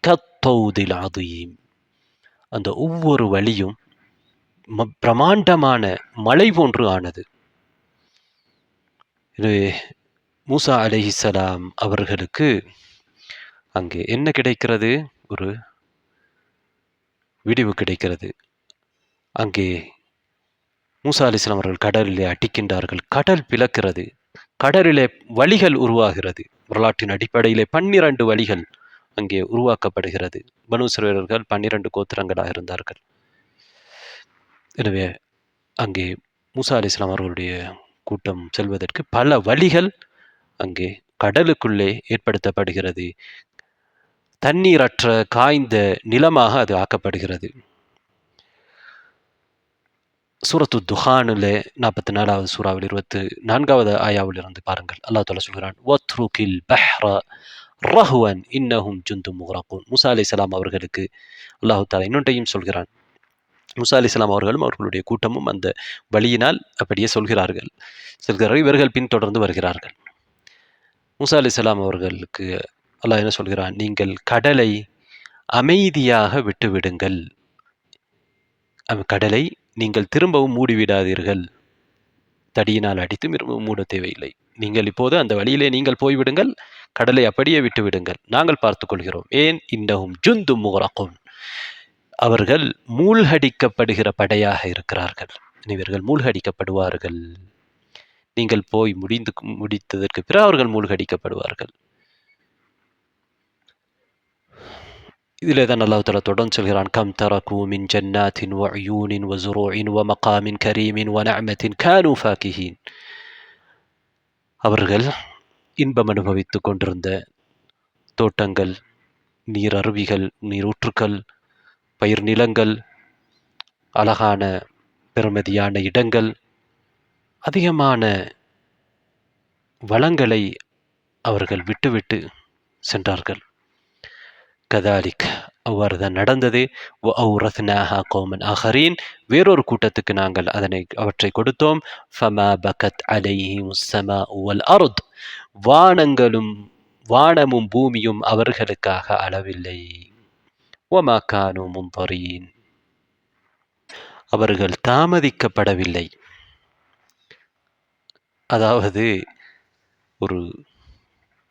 கத்தௌதில் அதீம், அந்த ஒவ்வொரு வழியும் பிரமாண்டமான மலை போன்று ஆனது. மூசா அலைஹிஸ்ஸலாம் அவர்களுக்கு அங்கே என்ன கிடைக்கிறது? ஒரு விடிவு கிடைக்கிறது. அங்கே மூசா அலைஹிஸ்ஸலாம் அவர்கள் கடலிலே அடிக்கின்றார்கள், கடல் பிளக்கிறது, கடலிலே வழிகள் உருவாகிறது. வரலாற்றின் அடிப்படையிலே 12 வழிகள் அங்கே உருவாக்கப்படுகிறது. பனு இஸ்ரவேலர்கள் 12 கோத்திரங்களாக இருந்தார்கள். எனவே அங்கே மூசா அலைஹிஸ்ஸலாம் அவர்களுடைய கூட்டம் செல்வதற்கு பல வழிகள் அங்கே கடலுக்குள்ளே ஏற்படுத்தப்படுகிறது. தண்ணீரற்ற காய்ந்த நிலமாக அது ஆக்கப்படுகிறது. சூரத்து துஹானில் 44வது சூறாவில் 24வது ஆயாவில் இருந்து பாருங்கள். அல்லாஹ் தஆலா சொல்கிறான், வத்ருகில் பஹ்ர ரஹ்வன் இன்னஹும் ஜுந்தும் முக்ரகூன். மூசா அலைஹிஸ்ஸலாம் அவர்களுக்கு அல்லாஹ் தஆலா இன்னொன்றையும் சொல்கிறான். மூசா அலைஹிஸ்ஸலாம் அவர்களும் அவர்களுடைய கூட்டமும் அந்த வழியினால் அப்படியே சொல்கிறார்கள். இவர்கள் பின்தொடர்ந்து வருகிறார்கள். மூசா அலைஹிஸ்ஸலாம் அவர்களுக்கு அல்லாஹ் என்ன சொல்கிறான்? நீங்கள் கடலை அமைதியாக விட்டுவிடுங்கள், கடலை நீங்கள் திரும்பவும் மூடிவிடாதீர்கள், தடியினால் அடித்து திரும்பவும் மூட தேவையில்லை, நீங்கள் இப்போது அந்த வழியிலே நீங்கள் போய்விடுங்கள், கடலை அப்படியே விட்டுவிடுங்கள், நாங்கள் பார்த்துக் கொள்கிறோம். ஏன்? இன்னஹும் ஜுந்தும் முக்ரகூன், அவர்கள் மூழ்கடிக்கப்படுகிற படையாக இருக்கிறார்கள், இவர்கள் மூழ்கடிக்கப்படுவார்கள். நீங்கள் போய் முடித்ததற்கு பிறகு அவர்கள் மூழ்கடிக்கப்படுவார்கள். இதிலே தான் அல்லாஹ் தஆலா தொடர்ந்து சொல்கிறான், கம் தரகு மின் ஜன்னாத்தின் வ உயூனின் வ ஸுரூஇன் வ மகாமின் கரீமின் வ நஅமத்தின் கானூ ஃபாகிஹீன். அவர்கள் இன்பம் அனுபவித்துக் கொண்டிருந்த தோட்டங்கள், நீரருவிகள், நீரூற்றுக்கள், பயிர் நிலங்கள், அழகான பெருமதியான இடங்கள், அதிகமான வளங்களை அவர்கள் விட்டுவிட்டு சென்றார்கள். கதாலிக் அவ்வாறு தான் நடந்தது. வஅவ்ரத்னாஹா கௌமன் ஆகரீன், வேறொரு கூட்டத்துக்கு நாங்கள் அவற்றை கொடுத்தோம். ஃபமா பகத் அலைஹிமுஸ் ஸமாஉ வல் அர்த், வானமும் பூமியும் அவர்களுக்காக அளவில்லை. வமா கானூ முன்தரீன், அவர்கள் தாமதிக்கப்படவில்லை. அதாவது ஒரு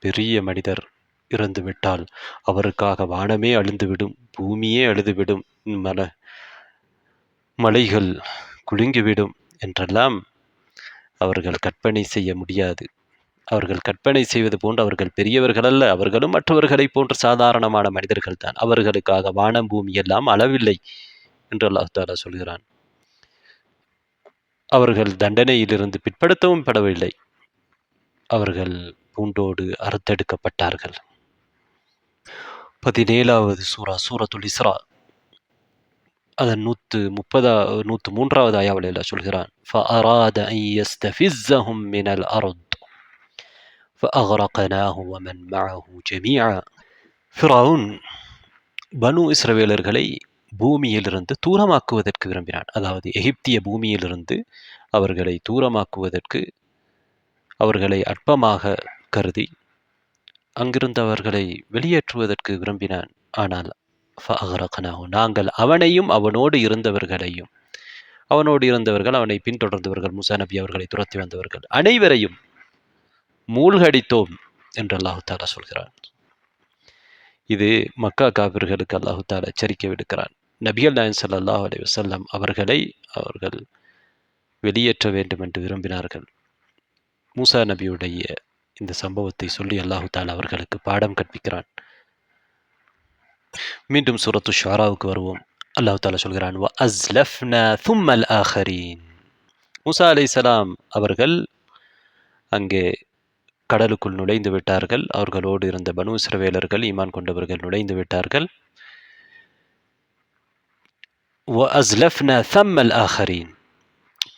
பெரிய மனிதர் இறந்துவிட்டால் அவருக்காக வானமே அழிந்துவிடும், பூமியே அழுதுவிடும், மலைகள் குலுங்கிவிடும் என்றெல்லாம் அவர்கள் கற்பனை செய்ய முடியாது. அவர்கள் கற்பனை செய்வது போன்று அவர்கள் பெரியவர்கள் அல்ல, அவர்களும் மற்றவர்களை போன்ற சாதாரணமான மனிதர்கள் தான். அவர்களுக்காக வானம் பூமி எல்லாம் அளவில்லை என்று அல்லாஹ் தஆலா சொல்கிறான். அவர்கள் தண்டனையிலிருந்து பிற்படுத்தவும் படவில்லை. அவர்கள் பூண்டோடு அறுத்தெடுக்கப்பட்டார்கள். 17வது சூரா சூரத்துல் இஸ்ரா, அதன் 103வது ஆயாவில் அல்லாஹ் சொல்கிறான், فأراد أن يستفزهم من الأرض فأغرقناه ومن معه جميعا. ஃபிரௌன் பனு இஸ்ரவேலர்களை பூமியிலிருந்து தூரமாக்குவதற்கு விரும்பினான். அதாவது எகிப்திய பூமியிலிருந்து அவர்களை தூரமாக்குவதற்கு, அவர்களை அற்பமாக கருதி அங்கிருந்து அவர்களை வெளியேற்றுவதற்கு விரும்பினான். ஆனால் நாங்கள் அவனையும் அவனோடு இருந்தவர்கள், அவனை பின்தொடர்ந்தவர்கள், மூசா நபி அவர்களை துரத்தி வந்தவர்கள் அனைவரையும் மூழ்கடித்தோம் என்று அல்லாஹு தஆலா சொல்கிறான். இது மக்கா காபிர்களுக்கு அல்லாஹு தஆலா எச்சரிக்கை விடுக்கிறான். நபிகள் நாயகம் ஸல்லல்லாஹு அலைஹி வஸல்லம் அவர்கள் வெளியேற்ற வேண்டும் என்று விரும்பினார்கள். மூசா நபியுடைய இந்த சம்பவத்தை சொல்லி அல்லாஹு தஆலா அவர்களுக்கு பாடம் கற்பிக்கிறான். மீண்டும் சூரத்து ஷுஆராவுக்கு வருவோம். அல்லாஹ் தஆலா சொல்கிறான், வ அஸ்லஃப்னா தும்மல் ஆகரீன். மூசா அலைஹிஸ்ஸலாம் அவர்கள் அங்கே கடலுக்குள் நுழைந்து விட்டார்கள். அவர்களோடு இருந்த பனு இஸ்ரவேலர்கள், ஈமான் கொண்டவர்கள் நுழைந்து விட்டார்கள். வ அஸ்லஃப்னா தம்மல் ஆகரீன்,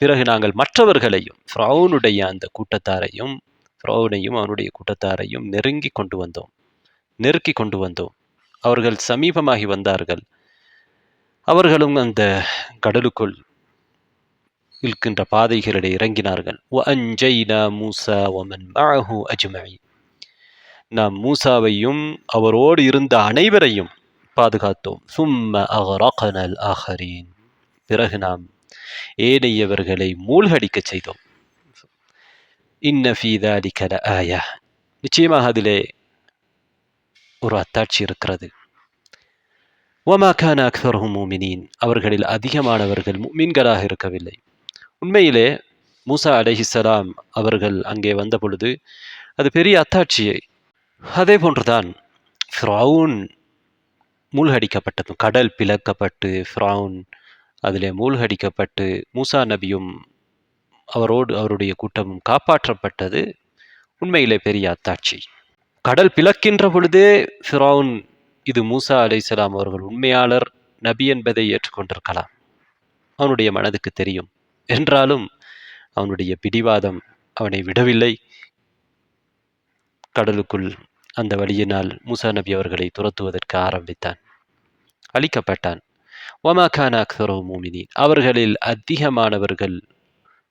பிறகு நாங்கள் மற்றவர்களையும், ஃபிரௌனுடைய அந்த கூட்டத்தாரையும், ஃபிரௌனையும் அவனுடைய கூட்டத்தாரையும் நெருக்கி கொண்டு வந்தோம். அவர்கள் சமீபமாகி வந்தார்கள். அவர்களும் அந்த கடலுக்குள் இருக்கின்ற பாதைகளிடையே இறங்கினார்கள். வஅன்ஜைனா மூஸா வமன் மஅஹு அஜ்மஈன், நாம் மூசாவையும் அவரோடு இருந்த அனைவரையும் பாதுகாத்தோம். சும்ம அக்ரக்னல் ஆகரீன், பிறகு நாம் ஏனையவர்களை மூழ்கடிக்க செய்தோம். இன்ன ஃபீ ذلك லஆயா, நிச்சயமாக அதிலே ஒரு அத்தாட்சி இருக்கிறது. வமா கான அக்ஸருஹும் முஃமினீன், அவர்களில் அதிகமானவர்கள் முஃமின்களாக இருக்கவில்லை. உண்மையிலே மூசா அலைஹிஸ்ஸலாம் அவர்கள் அங்கே வந்த பொழுது அது பெரிய அத்தாட்சியை, அதே போன்றுதான் ஃபிரௌன் மூழ்கடிக்கப்பட்டதும், கடல் பிளக்கப்பட்டு ஃபிரௌன் அதிலே மூழ்கடிக்கப்பட்டு மூசா நபியும் அவருடைய கூட்டமும் காப்பாற்றப்பட்டது உண்மையிலே பெரிய அத்தாட்சி. கடல் பிளக்கின்ற பொழுதே ஃபிரௌன் இது மூசா அலைஹிஸ்ஸலாம் அவர்கள் உண்மையாளர் நபி என்பதை ஏற்றுக்கொண்டிருக்கலாம், அவனுடைய மனதுக்கு தெரியும். என்றாலும் அவனுடைய பிடிவாதம் அவனை விடவில்லை. கடலுக்குள் அந்த வழியினால் மூசா நபி அவர்களை துரத்துவதற்கு ஆரம்பித்தான். அழிக்கப்பட்டான். வமா கான அக்ஸருஹும் முஃமினீன், அவர்களில் அதிகமானவர்கள்,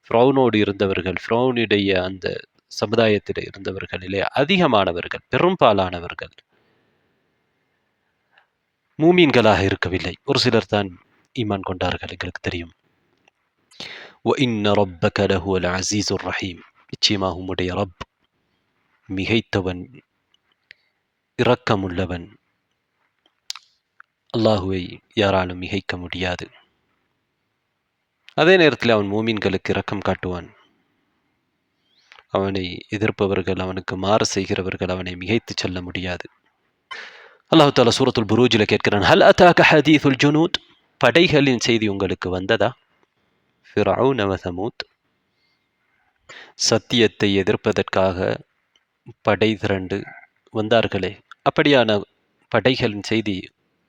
ஃபிரௌனோடு இருந்தவர்கள், ஃபிரௌனுடைய அந்த சமுதாயத்தில் இருந்தவர்களிலே அதிகமானவர்கள், பெரும்பாலானவர்கள் மூமீன்களாக இருக்கவில்லை. ஒரு சிலர் தான் ஈமான் கொண்டார்கள், எங்களுக்கு தெரியும். وَإِنَّ رَبَّكَ لَهُوَ الْعَزِيزُ الرَّحِيمُ, நிச்சயமாக உம்முடைய ரப் மிகைத்தவன், இரக்கமுள்ளவன். அல்லாஹுவை யாராலும் மிகைக்க முடியாது. அதே நேரத்தில் அவன் மூமீன்களுக்கு இரக்கம் காட்டுவான். அவனை எதிர்ப்பவர்கள், அவனுக்கு மாறு செய்கிறவர்கள் அவனை மிகைத்து செல்ல முடியாது. அல்லாஹ் தாலா சூரத்துல் புரூஜில் கேட்கிறான், ஹல் அதாக ஹதீதுல் ஜுனூத், படைகளின் செய்தி உங்களுக்கு வந்ததா? ஃபிரௌன வ தமூத், சத்தியத்தை எதிர்ப்பதற்காக படை திரண்டு வந்தார்களே, அப்படியான படைகளின் செய்தி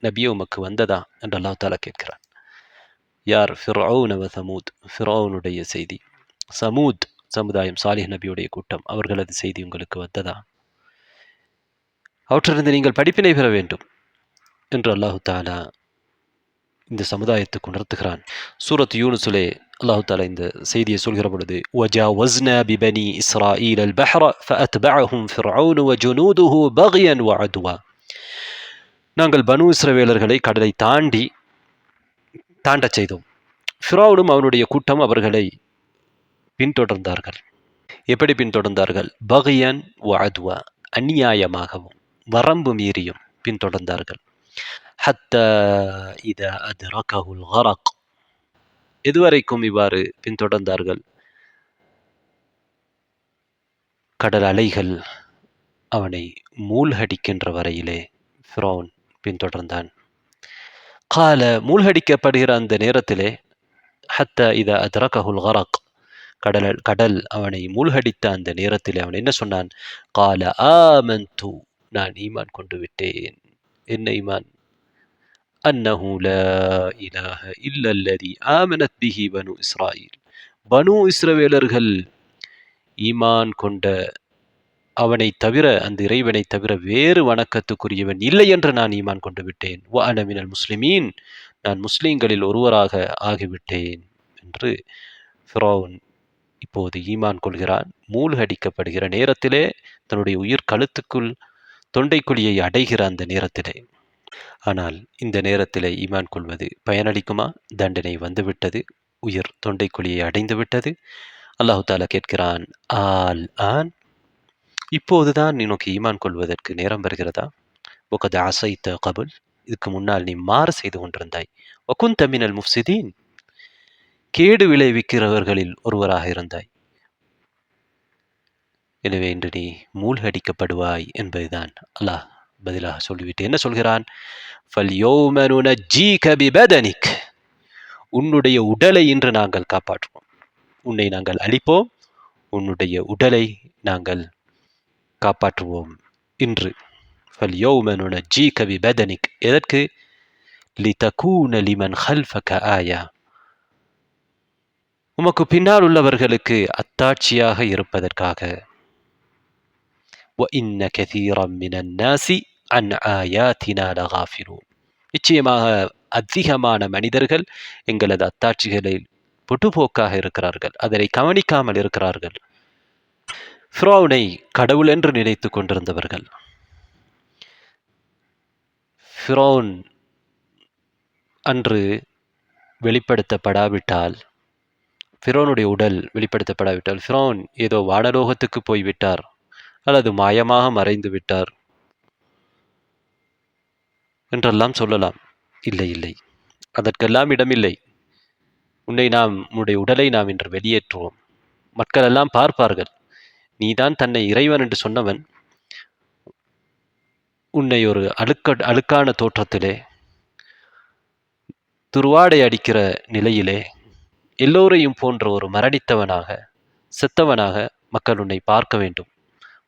நபியே உமக்கு வந்ததா என்று அல்லாஹ் தாலா கேட்கிறான். யார்? ஃபிரௌன வ தமூத், ஃபிரௌனுடைய செய்தி. சமூத் சமுதாயம், சாலிஹ் நபியுடைய கூட்டம், அவர்களது செய்தி உங்களுக்கு வந்ததா? அவற்றிலிருந்து நீங்கள் படிப்பினை பெற வேண்டும் என்று அல்லாஹு தாலா இந்த சமுதாயத்துக்கு உணர்த்துகிறான். சூரத் யூனுஸிலே அல்லாஹு தாலா இந்த செய்தியை சொல்கிற பொழுது, وَجَاوَزْنَا بِبَنِي إِسْرَائِيلَ الْبَحْرَ فَأَتْبَعَهُمْ فِرْعَوْنُ وَجُنُودُهُ بَغْيًا وَعُدْوًا, நாங்கள் பனு இஸ்ரவேலர்களை கடலை தாண்டச் செய்தோம். ஃபிரௌனும் அவனுடைய கூட்டம் அவர்களை பின்தொடர்ந்தார்கள். எப்படி பின்தொடர்ந்தார்கள்? பகியன் வஅத்வா, அநியாயமாகவும் வரம்பு மீறியும் பின்தொடர்ந்தார்கள். ஹத்தா இதா அத்ரகஹுல் கரக், எதுவரைக்கும் இவ்வாறு பின்தொடர்ந்தார்கள்? கடல் அலைகள் அவனை மூழ்கடிக்கின்ற வரையிலே ஃபிரௌன் பின்தொடர்ந்தான். கால, மூழ்கடிக்கப்படுகிற அந்த நேரத்திலே, ஹத்தா இதா அத்ரகஹுல் கரக், கடல் அவனை மூழ்கடித்த அந்த நேரத்தில் அவன் என்ன சொன்னான்? கால ஆமன்து, நான் ஈமான் கொண்டு விட்டேன். என்ன ஈமான்? அன்னஹு லா இலாஹ இல்லல்லதி ஆமனத் பிஹி பனு இஸ்ராயில், பனு இஸ்ரவேலர்கள் ஈமான் கொண்ட அவனை தவிர, அந்த இறைவனை தவிர வேறு வணக்கத்துக்குரியவன் இல்லை என்று நான் ஈமான் கொண்டு விட்டேன். வ அன மினல் முஸ்லிமீன், நான் முஸ்லிம்களில் ஒருவராக ஆகிவிட்டேன் என்று ஃபிரௌன் இப்போது ஈமான் கொள்கிறான். மூழ்கடிக்கப்படுகிற நேரத்திலே, தன்னுடைய உயிர் கழுத்துக்குள் தொண்டைக்குழியை அடைகிற அந்த நேரத்திலே. ஆனால் இந்த நேரத்திலே ஈமான் கொள்வது பயனளிக்குமா? தண்டனை வந்துவிட்டது, உயிர் தொண்டைக்குழியை அடைந்து விட்டது. அல்லாஹு தாலா கேட்கிறான், ஆல் ஆன், இப்போதுதான் உனக்கு ஈமான் கொள்வதற்கு நேரம் வருகிறதா? ஒகத் அசைத்த கபுல், இதுக்கு முன்னால் நீ மாறு செய்து கொண்டிருந்தாய். வகுந்த மினல் முஃப்சிதீன், கேடு விளைவிக்கிறவர்களில் ஒருவராக இருந்தாய். எனவே இன்று நீ மூழ்கடிக்கப்படுவாய் என்பதுதான் அல்லாஹ் பதிலாக சொல்லிவிட்டு என்ன சொல்கிறான்? فَالْيَوْمَ نُنَجِّيكَ بِبَدَنِكَ, உன்னுடைய உடலை இன்று நாங்கள் காப்பாற்றுவோம். உன்னை நாங்கள் அழிப்போம், உன்னுடைய உடலை நாங்கள் காப்பாற்றுவோம் இன்று. فَالْيَوْمَ نُنَجِّيكَ بِبَدَنِكَ, எதற்கு? لِتَكُونَ لِمَنْ خَلْفَكَ آيَةً, உமக்கு பின்னால் உள்ளவர்களுக்கு அத்தாட்சியாக இருப்பதற்காக. وَإِنَّ كَثِيرًا مِنَ النَّاسِ عَنْ آيَاتِنَا لَغَافِلُونَ, நிச்சயமாக அதிகமான மனிதர்கள் எங்களது அத்தாட்சிகளில் பொட்டுப்போக்காக இருக்கிறார்கள், அதனை கவனிக்காமல் இருக்கிறார்கள். ஃபிரௌனை கடவுள் என்று நினைத்து கொண்டிருந்தவர்கள். ஃபிரௌன் அன்று வெளிப்படுத்தப்படாவிட்டால், ஃபிரௌனுடைய உடல் வெளிப்படுத்தப்படாவிட்டால், ஃபிரௌன் ஏதோ வானலோகத்துக்கு போய்விட்டார் அல்லது மாயமாக மறைந்து விட்டார் என்றெல்லாம் சொல்லலாம். இல்லை இல்லை, அதற்கெல்லாம் இடமில்லை. உன்னுடைய உடலை நாம் இன்று வெளியேற்றுவோம். மக்கள் எல்லாம் பார்ப்பார்கள், நீதான் தன்னை இறைவன் என்று சொன்னவன், உன்னை ஒரு அழுக்கான தோற்றத்திலே, துருவாடை அடிக்கிற நிலையிலே, எல்லோரையும் போன்ற ஒரு மரணித்தவனாக, செத்தவனாக மக்கள் உன்னை பார்க்க வேண்டும்.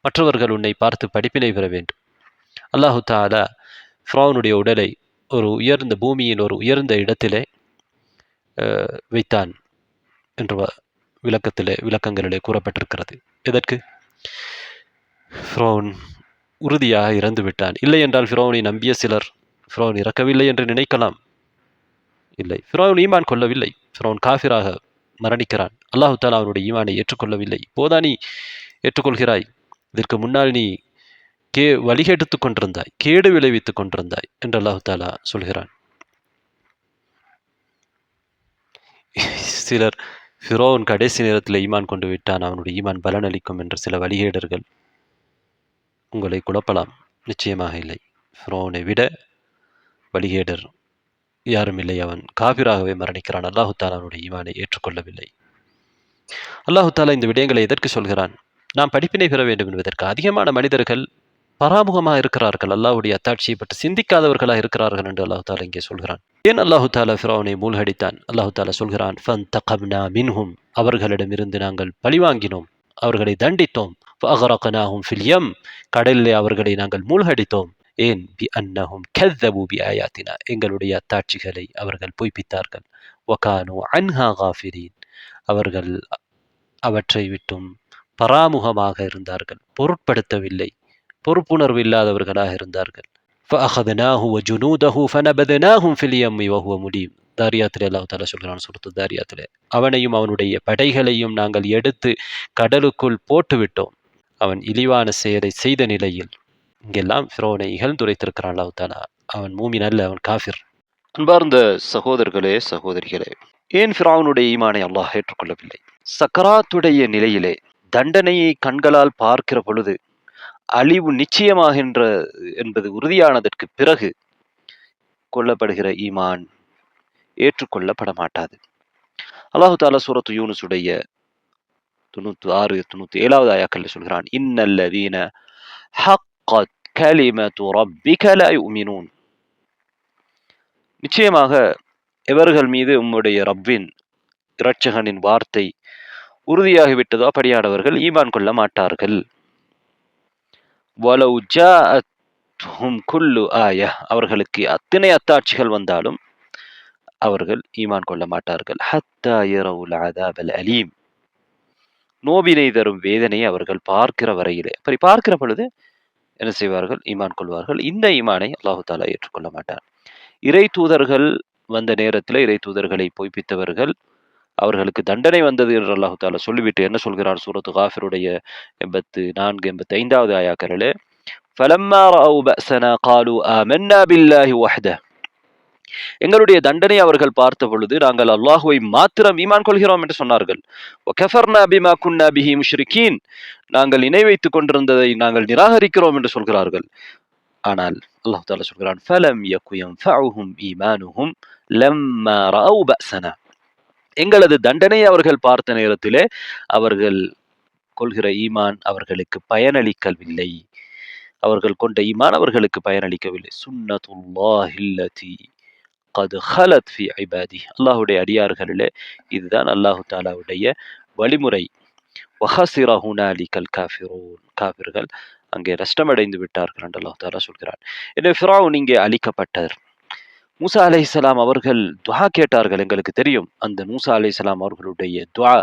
மற்றவர்கள் உன்னை பார்த்து படிப்பினை பெற வேண்டும். அல்லாஹு தாலா ஃபிரௌனுடைய உடலை ஒரு உயர்ந்த பூமியின் ஒரு உயர்ந்த இடத்திலே வைத்தான் என்று விளக்கங்களிலே கூறப்பட்டிருக்கிறது. எதற்கு? ஃபிரௌன் உறுதியாக இறந்து விட்டான். இல்லை என்றால் ஃபிரௌனை நம்பிய சிலர் ஃபிரௌன் இறக்கவில்லை என்று நினைக்கலாம். இல்லை, ஃபிரௌன் ஈமான் கொள்ளவில்லை, ஃபிரௌன் காஃபிராக மரணிக்கிறான். அல்லாஹு தாலா அவனுடைய ஈமானை ஏற்றுக்கொள்ளவில்லை. இப்போதா நீ ஏற்றுக்கொள்கிறாய்? இதற்கு முன்னால் நீ வழிகெடுத்துக் கொண்டிருந்தாய், கேடு விளைவித்துக் கொண்டிருந்தாய் என்று அல்லாஹு தாலா சொல்கிறான். சிலர் ஃபிரௌன் கடைசி நேரத்தில் ஈமான் கொண்டு விட்டான், அவனுடைய ஈமான் பலனளிக்கும் என்று சில வழிகேடர்கள் உங்களை குழப்பலாம். நிச்சயமாக இல்லை. ஃபிரௌனை விட வழிகேடர் யாரும் இல்லை. அவன் காபிராகவே மரணிக்கிறான். அல்லாஹு தாலா அவனுடைய ஈமானை ஏற்றுக்கொள்ளவில்லை. அல்லாஹு தாலா இந்த விடயங்களை எதற்கு சொல்கிறான்? நாம் படிப்பினை பெற வேண்டும் என்பதற்கு அதிகமான மனிதர்கள் பராமுகமாக இருக்கிறார்கள், அல்லாஹ்வுடைய அத்தாட்சியை பற்றி சிந்திக்காதவர்களாக இருக்கிறார்கள் என்று அல்லாஹ் தாலா இங்கே சொல்கிறான். ஏன் அல்லாஹு தாலா ஃபிரௌனை மூழ்கடித்தான்? அல்லாஹு தாலா சொல்கிறான், ஃபன்தகம்னா மின்ஹும், அவர்களிடமிருந்து நாங்கள் பழிவாங்கினோம், அவர்களை தண்டித்தோம். ஃபஅக்ரக்னாஹும் ஃபில் யம், கடலிலே அவர்களை நாங்கள் மூழ்கடித்தோம். ஏன்? பி அன்னஹும் கஸ்ஸபு பி ஆயாத்தினா, எங்களுடைய அத்தாட்சிகளை அவர்கள் பொய்ப்பித்தார்கள். வகானு அன்ஹா காஃபிரீன், அவர்கள் அவற்றை விட்டும் பராமுகமாக இருந்தார்கள், பொருட்படுத்தவில்லை, பொறுப்புணர்வு இல்லாதவர்களாக இருந்தார்கள். فأخذناه وجنوده فنبذناهم في اليم وهو مليم. தாரியாத்திலே அல்லாஹ் தஆலா சொல்கிறான், சூரத்து தாரியாத்திலே, அவனையும் அவனுடைய படைகளையும் நாங்கள் எடுத்து கடலுக்குள் போட்டுவிட்டோம், அவன் இழிவான செயலை செய்த நிலையில். இங்கெல்லாம் ஃபிரௌனை இகழ்ந்துரைத்திருக்கிறான் அல்லாஹ் தஆலா. அவன் மூமின் அல்ல, அவன் காஃபிர். அன்பார்ந்த சகோதரர்களே, சகோதரிகளே, ஏன் ஃபிரௌனுடைய ஈமானை அல்லாஹ் ஏற்றுக்கொள்ளவில்லை? சக்கராத்துடைய நிலையிலே தண்டனையை கண்களால் பார்க்கிற பொழுது அழிவு நிச்சயமாகின்ற என்பது உறுதியானதற்கு பிறகு கொள்ளப்படுகிற ஈமான் ஏற்றுக்கொள்ளப்பட மாட்டாது. அல்லாஹு தாலா சூரத்து யூனுசுடைய 96, 97வது ஆயாக்கள் சொல்கிறான், இன்னல்லதீன ஹக்கத் கலிமத்து ரப்பிக லா யுமினூன், நிச்சயமாக எவர்கள் மீது உம்முடைய ரப்பின் இரட்சகனின் வார்த்தை உறுதியாகிவிட்டதோ அப்படியானவர்கள் ஈமான் கொள்ள மாட்டார்கள். வலவு ஜாஅத்ஹும் குல்லு ஆயா, அவர்களுக்கு அத்தனை அத்தாட்சிகள் வந்தாலும் அவர்கள் ஈமான் கொள்ள மாட்டார்கள். ஹத்தா யரவுல் அஸாபல் அலீம், நோவினை தரும் வேதனையை அவர்கள் பார்க்கிற வரையிலே, அப்படி பார்க்கிற பொழுது என்ன செய்வார்கள்? ஈமான் கொள்வார்கள். இந்த ஈமானை அல்லாஹு தாலா ஏற்றுக்கொள்ள மாட்டார். இறை தூதர்கள் வந்த நேரத்தில் இறை தூதர்களை பொய்ப்பித்தவர்கள், அவர்களுக்கு தண்டனை வந்தது என்று அல்லாஹு தாலா சொல்லிவிட்டு என்ன சொல்கிறார்? சூரத்து காஃபிருடைய 84, 85வது ஆயாக்களிலே, ஃபலம்மா ரஅவ் பஅஸனா காலு ஆமன்னா பில்லாஹி வஹ்தஹ், எங்களுடைய தண்டனை அவர்கள் பார்த்த பொழுது நாங்கள் அல்லாஹுவை மாத்திரம் ஈமான் கொள்கிறோம் என்று சொன்னார்கள். வகஃபர்னா பிமா குன்னா பிஹி முஷ்ரிகீன், நாங்கள் இணை வைத்துக் கொண்டிருந்ததை நாங்கள் நிராகரிக்கிறோம் என்று சொல்கிறார்கள். ஆனால் அல்லாஹ் தஆலா சொல்கிறான், ஃபலம் யகு யன்ஃபஉஹும் ஈமானுஹும் லம்மா ரஅவ் பஅஸனா, எங்களது தண்டனை அவர்கள் பார்த்த நேரத்திலே அவர்கள் கொள்கிற ஈமான் அவர்களுக்கு பயனளிக்கவில்லை, அவர்கள் கொண்ட ஈமான் அவர்களுக்கு பயனளிக்கவில்லை. சுன்னத்துல்லாஹில்லதி கத் ஹலத் ஃபி இபாதி, அல்லாஹ்வுடைய அடியார்களிலே இதுதான் அல்லாஹு தஆலாவுடைய வழிமுறை. வஹஸிர ஹுனாலிகல் காஃபிரூன், காஃபிர்கள் அங்கே நஷ்டமடைந்து விட்டார்கள் என்று அல்லாஹ் தஆலா சொல்கிறார். எனவே ஃபிரௌன் இங்கே அழிக்கப்பட்டார். மூசா அலைஹிஸ்ஸலாம் அவர்கள் துஆ கேட்டார்கள். எங்களுக்கு தெரியும் அந்த மூசா அலைஹிஸ்ஸலாம் அவர்களுடைய துஆ,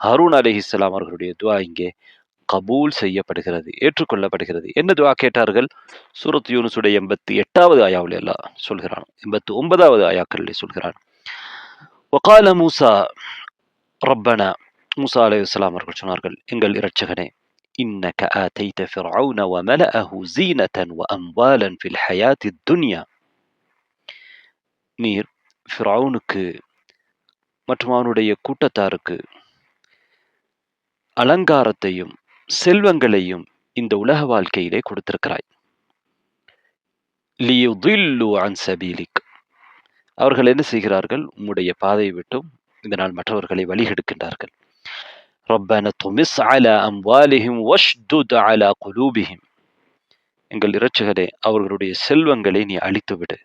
ஹாரூன் அலைஹிஸ்ஸலாம் அவர்களுடைய துஆ இங்கே கபூல் செய்யப்படுகிறது, ஏற்றுக்கொள்ளப்படுகிறது. என்ன துஆ கேட்டார்கள்? சூரத் யூனுசுடைய 88வது ஆயாவில் அல்லாஹ் சொல்கிறான், 89வது ஆயாக்களில் சொல்கிறான், வகால மூசா ரப்பனா, மூசா அலைஹிஸ்ஸலாம் அவர்கள் சொன்னார்கள், எங்கள் இரட்சகனே, இன்னக ஆதைத ஃபிர்அவுன வமலஅஹு ஸீனதன் வஅம்வாலன் ஃபில் ஹயாத்தித் துன்யா, நீர் ஃபிர்அவுனுக்கு மற்றும் அவனுடைய கூட்டத்தாருக்கு அலங்காரத்தையும் செல்வங்களையும் இந்த உலக வாழ்க்கையிலே கொடுத்திருக்கிறாய். லியுதில்லு அன் சபீலிக், அவர்கள் என்ன செய்கிறார்கள்? உம்முடைய பாதையை விட்டும் இதனால் மற்றவர்களை வழிகெடுக்கின்றார்கள். ரப்பன துமிஸ் அலா அம்வாலிஹிம் வஷ்துத் அலா குலூபிஹிம், எங்கள் இரட்சகரே, அவர்களுடைய செல்வங்களை நீ அழித்துவிடு,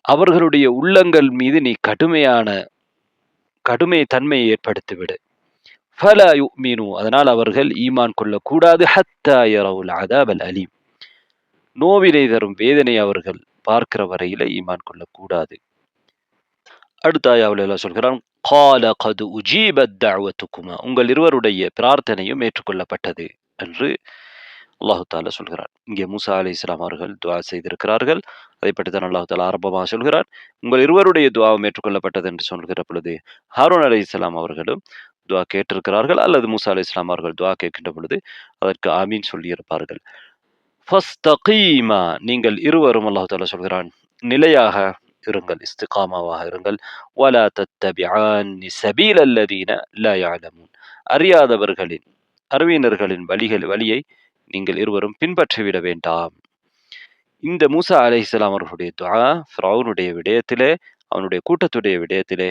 அவர்களுடைய உள்ளங்கள் மீது நீ கடுமை தன்மையை ஏற்படுத்திவிடு. ஃபலா யுமினு, அதனால் அவர்கள் ஈமான் கொள்ளக்கூடாது. ஹத்தா யரவுல் அஸாபல் அலீம், நோவினை தரும் வேதனை அவர்கள் பார்க்கிற வரையில ஈமான் கொள்ளக்கூடாது. அடுத்த ஆயாவில் எல்லாம் சொல்கிறான், கால கது உஜீபத் தஅவத்துக்குமா, உங்கள் இருவருடைய பிரார்த்தனையும் ஏற்றுக்கொள்ளப்பட்டது என்று அல்லாஹு தாலா சொல்கிறார். இங்கே மூசா அலைஹிஸ்ஸலாம் அவர்கள் துஆ செய்திருக்கிறார்கள். அதை பற்றி தான் அல்லாஹு தாலா ஆரம்பமாக சொல்கிறார். உங்கள் இருவருடைய துஆவும் ஏற்றுக்கொள்ளப்பட்டது என்று சொல்கிற பொழுது ஹாரூன் அலைஹிஸ்ஸலாம் அவர்களும் துஆ கேட்டிருக்கிறார்கள், அல்லது மூசா அலைஹிஸ்ஸலாம் அவர்கள் துஆ கேட்கின்ற பொழுது அதற்கு ஆமீன் சொல்லியிருப்பார்கள். ஃபஸ்தகீமா, நீங்கள் இருவரும் அல்லாஹு தாலா சொல்கிறான் நிலையாக இருங்கள், இஸ்திகாமாவாக இருங்கள். வலா தத்தபிஆனி சபீலல்லதீன லா யஅலமூன், அறிவினர்களின் வழியை நீங்கள் இருவரும் பின்பற்றிவிட வேண்டாம். இந்த மூசா அலைஹிஸ்ஸலாம் அவர்களுடைய துஆ ஃபிரௌனுடைய விடயத்திலே, அவனுடைய கூட்டத்துடைய விடயத்திலே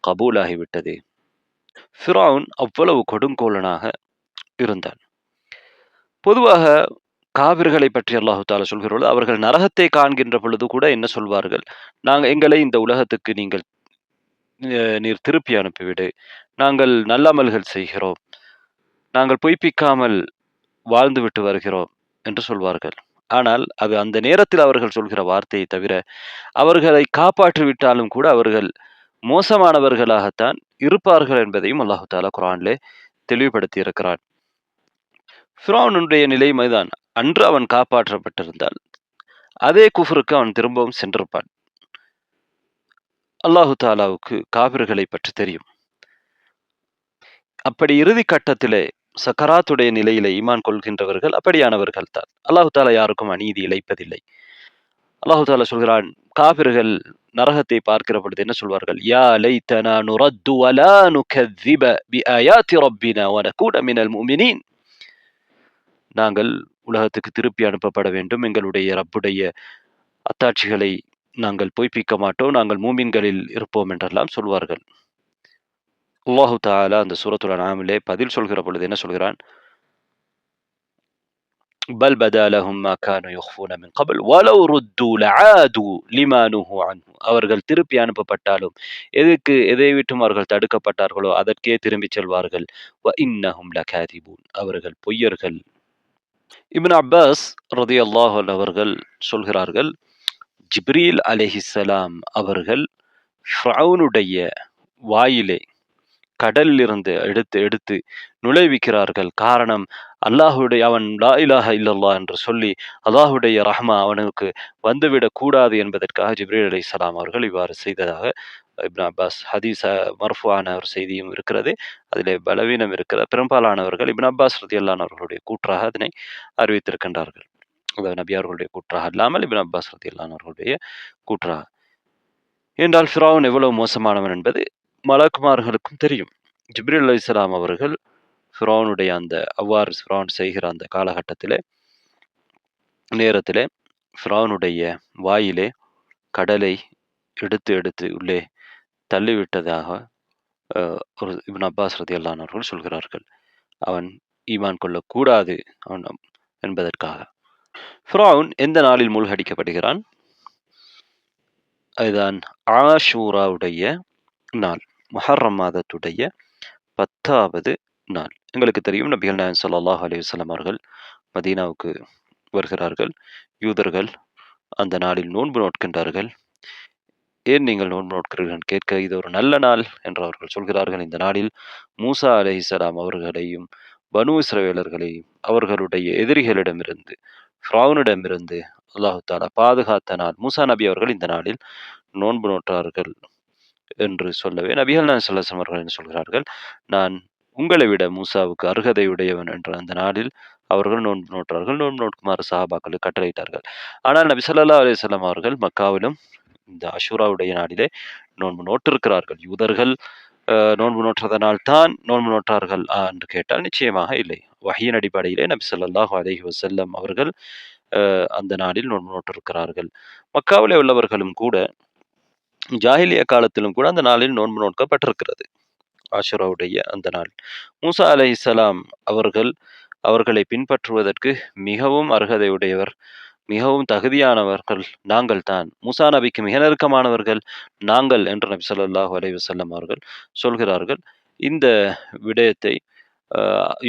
கபூலாகிவிட்டது. ஃபிரௌன் அவ்வளவு கொடுங்கோலனாக இருந்தான். பொதுவாக காபிர்களை பற்றி அல்லாஹு தாலா சொல்கிறோம், அவர்கள் நரகத்தை காண்கின்ற பொழுது கூட என்ன சொல்வார்கள், எங்களை இந்த உலகத்துக்கு நீர் திருப்பி அனுப்பிவிடு, நாங்கள் நல்லமல்கள் செய்கிறோம், நாங்கள் பொய்ப்பிக்காமல் வாழ்ந்துவிட்டு வருகிறோம் என்று சொல்வார்கள். ஆனால் அது அந்த நேரத்தில் அவர்கள் சொல்கிற வார்த்தையை தவிர, அவர்களை காப்பாற்றி விட்டாலும் கூட அவர்கள் மோசமானவர்களாகத்தான் இருப்பார்கள் என்பதையும் அல்லாஹு தாலா குர்ஆனிலே தெளிவுபடுத்தி இருக்கிறான். ஃபிரௌனுடைய நிலைமைதான். அன்று அவன் காப்பாற்றப்பட்டிருந்தால் அதே குஃப்ருக்கு அவன் திரும்பவும் சென்றிருப்பான். அல்லாஹு தாலாவுக்கு காபிர்களை பற்றி தெரியும். அப்படி இறுதி கட்டத்திலே சக்கராத்துடைய நிலையிலே ஈமான் கொள்கின்றவர்கள் அப்படியானவர்கள் தான். அல்லாஹு தாலா யாருக்கும் அநீதி இழைப்பதில்லை. அல்லாஹு தாலா சொல்கிறான், காபிர்கள் நரகத்தை பார்க்கிற பொழுது என்ன சொல்வார்கள், யா லைத்தனா நுரத்து வலா நுகذிப பிஆயாத்தி ரப்பினா வனகூன மினல் முஃமினீன். நாங்கள் உலகத்துக்கு திருப்பி அனுப்பப்பட வேண்டும், எங்களுடைய ரப்புடைய அத்தாட்சிகளை நாங்கள் பொய்ப்பிக்க மாட்டோம், நாங்கள் மூமின்களில் இருப்போம் என்றெல்லாம் சொல்வார்கள். அல்லாஹு தஆலா அந்த சூரத்துல் அன்ஆமிலே பதில் சொல்கிற பொழுது என்ன சொல்கிறான், பல் பதா லஹும் மா கானூ யுக்ஃபூன மின் கப்ல் வலவ் ருத்து லஆது லிமா நுஹு அன்ஹு. அவர்கள் திருப்பி அனுப்பப்பட்டாலும் எதை விட்டும் அவர்கள் தடுக்கப்பட்டார்களோ அதற்கே திரும்பிச் செல்வார்கள். வ இன்னஹும் லகாதிபூன். அவர்கள் பொய்யர்கள். இப்னு அப்பாஸ் ரலியல்லாஹு அன்ஹு அவர்கள் சொல்கிறார்கள், ஜிப்ரீல் அலைஹிஸ்ஸலாம் அவர்கள் ஃபிரௌனுடைய வாயிலே கடலிலிருந்து எடுத்து நுழைவிக்கிறார்கள். காரணம், அவன் லா இலாஹ இல்லல்லாஹ் என்று சொல்லி அல்லாஹுடைய ரஹ்மா அவனுக்கு வந்துவிடக் கூடாது என்பதற்காக ஜிப்ரீல் அலைஹிஸ்ஸலாம் அவர்கள் இவ்வாறு செய்ததாக இப்னு அப்பாஸ் ஹதீஸ் மர்ஃபுஆன ஒரு செய்தியும் இருக்கிறது. அதிலே பலவீனம் இருக்கிறது. பெரும்பாலானவர்கள் இப்னு அப்பாஸ் ரலியல்லாஹு அன்ஹு அவர்களுடைய கூற்றாக அதனை அறிவித்திருக்கின்றார்கள். அதாவது நபி அவர்களுடைய கூற்றாக அல்லாமல் இப்னு அப்பாஸ் ரலியல்லாஹு அன்ஹு அவர்களுடைய கூற்றாக. என்றால் ஃபிரௌன் எவ்வளவு மோசமானவன் என்பது மலக்குமார்களுக்கும் தெரியும். ஜிப்ரீல் அலைஹிஸ்ஸலாம் அவர்கள் ஃபிரௌனுடைய அவ்வாறு ஃபிரௌன் செய்கிற அந்த காலகட்டத்திலே நேரத்திலே ஃபிரௌனுடைய வாயிலே கடலை எடுத்து உள்ளே தள்ளிவிட்டதாக ஒரு இப்னு அப்பாஸ் ரலியல்லாஹு அன்ஹு அவர்கள் சொல்கிறார்கள். அவன் ஈமான் கொள்ளக்கூடாது என்பதற்காக. ஃபிரௌன் எந்த நாளில் மூழ்கடிக்கப்படுகிறான்? அதுதான் ஆஷூராவுடைய நாள், முஹர்ரம் மாதத்துடைய 10வது நாள். எங்களுக்கு தெரியும், நபிகள் நாயகம் ஸல்லல்லாஹு அலைஹி வஸல்லம் அவர்கள் மதீனாவுக்கு வருகிறார்கள். யூதர்கள் அந்த நாளில் நோன்பு நோட்கின்றார்கள். ஏன் நீங்கள் நோன்பு நோட்கிறீர்கள் கேட்க, இது ஒரு நல்ல நாள் என்று அவர்கள் சொல்கிறார்கள். இந்த நாளில் மூசா அலைஹிஸ்ஸலாம் அவர்களையும் பனு இஸ்ரவேலர்களையும் அவர்களுடைய எதிரிகளிடமிருந்து ஃபிரௌனிடமிருந்து அல்லாஹு தஆலா பாதுகாத்த நாள். மூசா நபி அவர்கள் இந்த நாளில் நோன்பு நோற்றார்கள் என்று சொல்லவே நபிகள் நாயகம் ஸல்லல்லாஹு அலைஹி வஸல்லம் அவர்கள் என்ன சொல்கிறார்கள், நான் உங்களை விட மூசாவுக்கு அருகதையுடையவன் என்ற அந்த நாளில் அவர்கள் நோன்பு நோற்றார்கள். நோன்பு நோக்குமாறு சஹாபாக்களுக்கு கட்டளையிட்டார்கள். ஆனால் நபி ஸல்லல்லாஹு அலைஹி வஸல்லம் அவர்கள் மக்காவிலும் இந்த அஷூராவுடைய நாளிலே நோன்பு நோட்டிருக்கிறார்கள். யூதர்கள் நோன்பு நோற்றதனால் தான் நோன்பு நோற்றார்கள் என்று கேட்டால் நிச்சயமாக இல்லை. வஹியின் அடிப்படையிலே நபி ஸல்லல்லாஹு அலைஹி வஸல்லம் அவர்கள் அந்த நாளில் நோன்பு நோட்டிருக்கிறார்கள். மக்காவிலே உள்ளவர்களும் கூட ஜாஹிலியா காலத்திலும் கூட அந்த நாளில் நோன்பு நோக்கப்பட்டிருக்கிறது. ஆஷுராவுடைய அந்த நாள். மூசா அலைஹிஸ்ஸலாம் அவர்களை பின்பற்றுவதற்கு மிகவும் அருகதையுடையவர், மிகவும் தகுதியானவர்கள் நாங்கள் தான். மூசா நபிக்கு மிக நெருக்கமானவர்கள் நாங்கள் என்று நபி ஸல்லல்லாஹு அலைஹி வஸல்லம் அவர்கள் சொல்கிறார்கள். இந்த விடயத்தை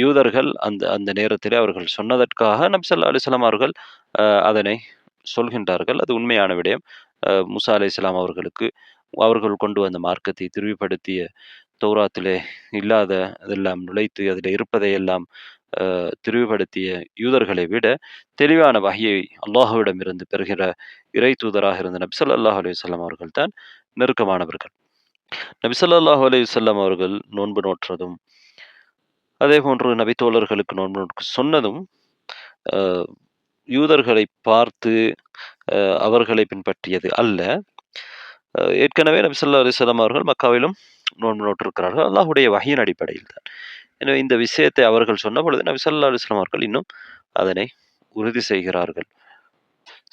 யூதர்கள் அந்த நேரத்திலே அவர்கள் சொன்னதற்காக நபி ஸல்லல்லாஹு அலைஹி வஸல்லம் அவர்கள் அதனை சொல்கின்றார்கள். அது உண்மையான விடயம். மூசா அலைஹிஸ்ஸலாம் அவர்கள் கொண்டு வந்த மார்க்கத்தை திரிவுபடுத்திய, தௌராத்திலே இல்லாத அதெல்லாம் நுழைத்து அதில் இருப்பதையெல்லாம் திரிவுபடுத்திய யூதர்களை விட தெளிவான வஹியை அல்லாஹ்விடமிருந்து பெறுகிற இறை தூதராக இருந்த நபி ஸல்லல்லாஹு அலைஹி வஸல்லம் அவர்கள் தான் நெருக்கமானவர்கள். நபி ஸல்லல்லாஹு அலைஹி வஸல்லம் அவர்கள் நோன்பு நோற்றதும், அதே போன்று நபி தோழர்களுக்கு நோன்பு நோற்க சொன்னதும் யூதர்களை பார்த்து அவர்களை பின்பற்றியது அல்ல. ஏற்கனவே நபி ஸல்லல்லாஹு அலைஹி வஸல்லம் அவர்கள் மக்காவிலும் நோன்பு நோற்றிருக்கிறார்கள். அல்லாஹ்வுடைய வஹியின் அடிப்படையில் தான். எனவே இந்த விஷயத்தை அவர்கள் சொன்ன பொழுது நபி ஸல்லல்லாஹு அலைஹி வஸல்லம் அவர்கள் இன்னும் அதனை உறுதி செய்கிறார்கள்.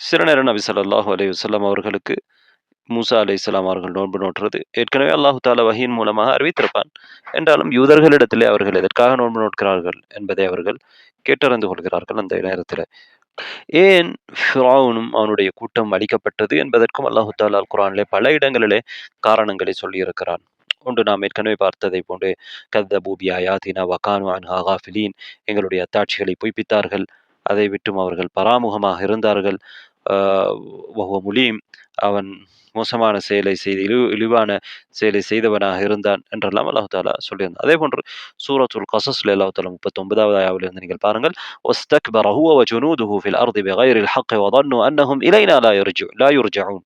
சில நேரம் நபி ஸல்லல்லாஹு அலைஹி வஸல்லம் அவர்களுக்கு மூசா அலைஹிஸ்ஸலாம் அவர்கள் நோன்பு நோற்றுறது ஏற்கனவே அல்லாஹு தாலா வஹீன் மூலமாக அறிவித்திருப்பான். என்றாலும் யூதர்களிடத்திலே அவர்கள் எதற்காக நோன்பு நோட்கிறார்கள் என்பதை அவர்கள் கேட்டறிந்து கொள்கிறார்கள் அந்த நேரத்தில. ஏன் ஃபிரௌனும் அவனுடைய கூட்டம் அழிக்கப்பட்டது என்பதற்கும் அல்லாஹு தாலா அல் குர்ஆனிலே பல இடங்களிலே காரணங்களை சொல்லியிருக்கிறான். ஒன்று நாம் ஏற்கனவே பார்த்ததை போன்று கத்தபூ பிஆயாத்தினா வகானு அன்ஹா காஃபிலீன், எங்களுடைய அத்தாட்சிகளை பொய்ப்பித்தார்கள், அதை விட்டும் அவர்கள் பராமுகமாக இருந்தார்கள். வஹுவ முலீம், அவன் மோசமான செயலை செய்து இழிவான செயலை செய்தவனாக இருந்தான் என்றெல்லாம் அல்லாஹ் தாலா சொல்லியிருந்தான். அதே போன்று சூரத்துல் கஸஸ்ல அல்லாஹ் தாலா 39வது ஆயாவிலிருந்து நீங்கள் பாருங்கள். வஸ்தக்பர ஹுவ வஜுனூதுஹு ஃபில் அர்தி பிகைரில் ஹக் வதன்னு அன்னஹும் இலைனா லா யுர்ஜஊன்.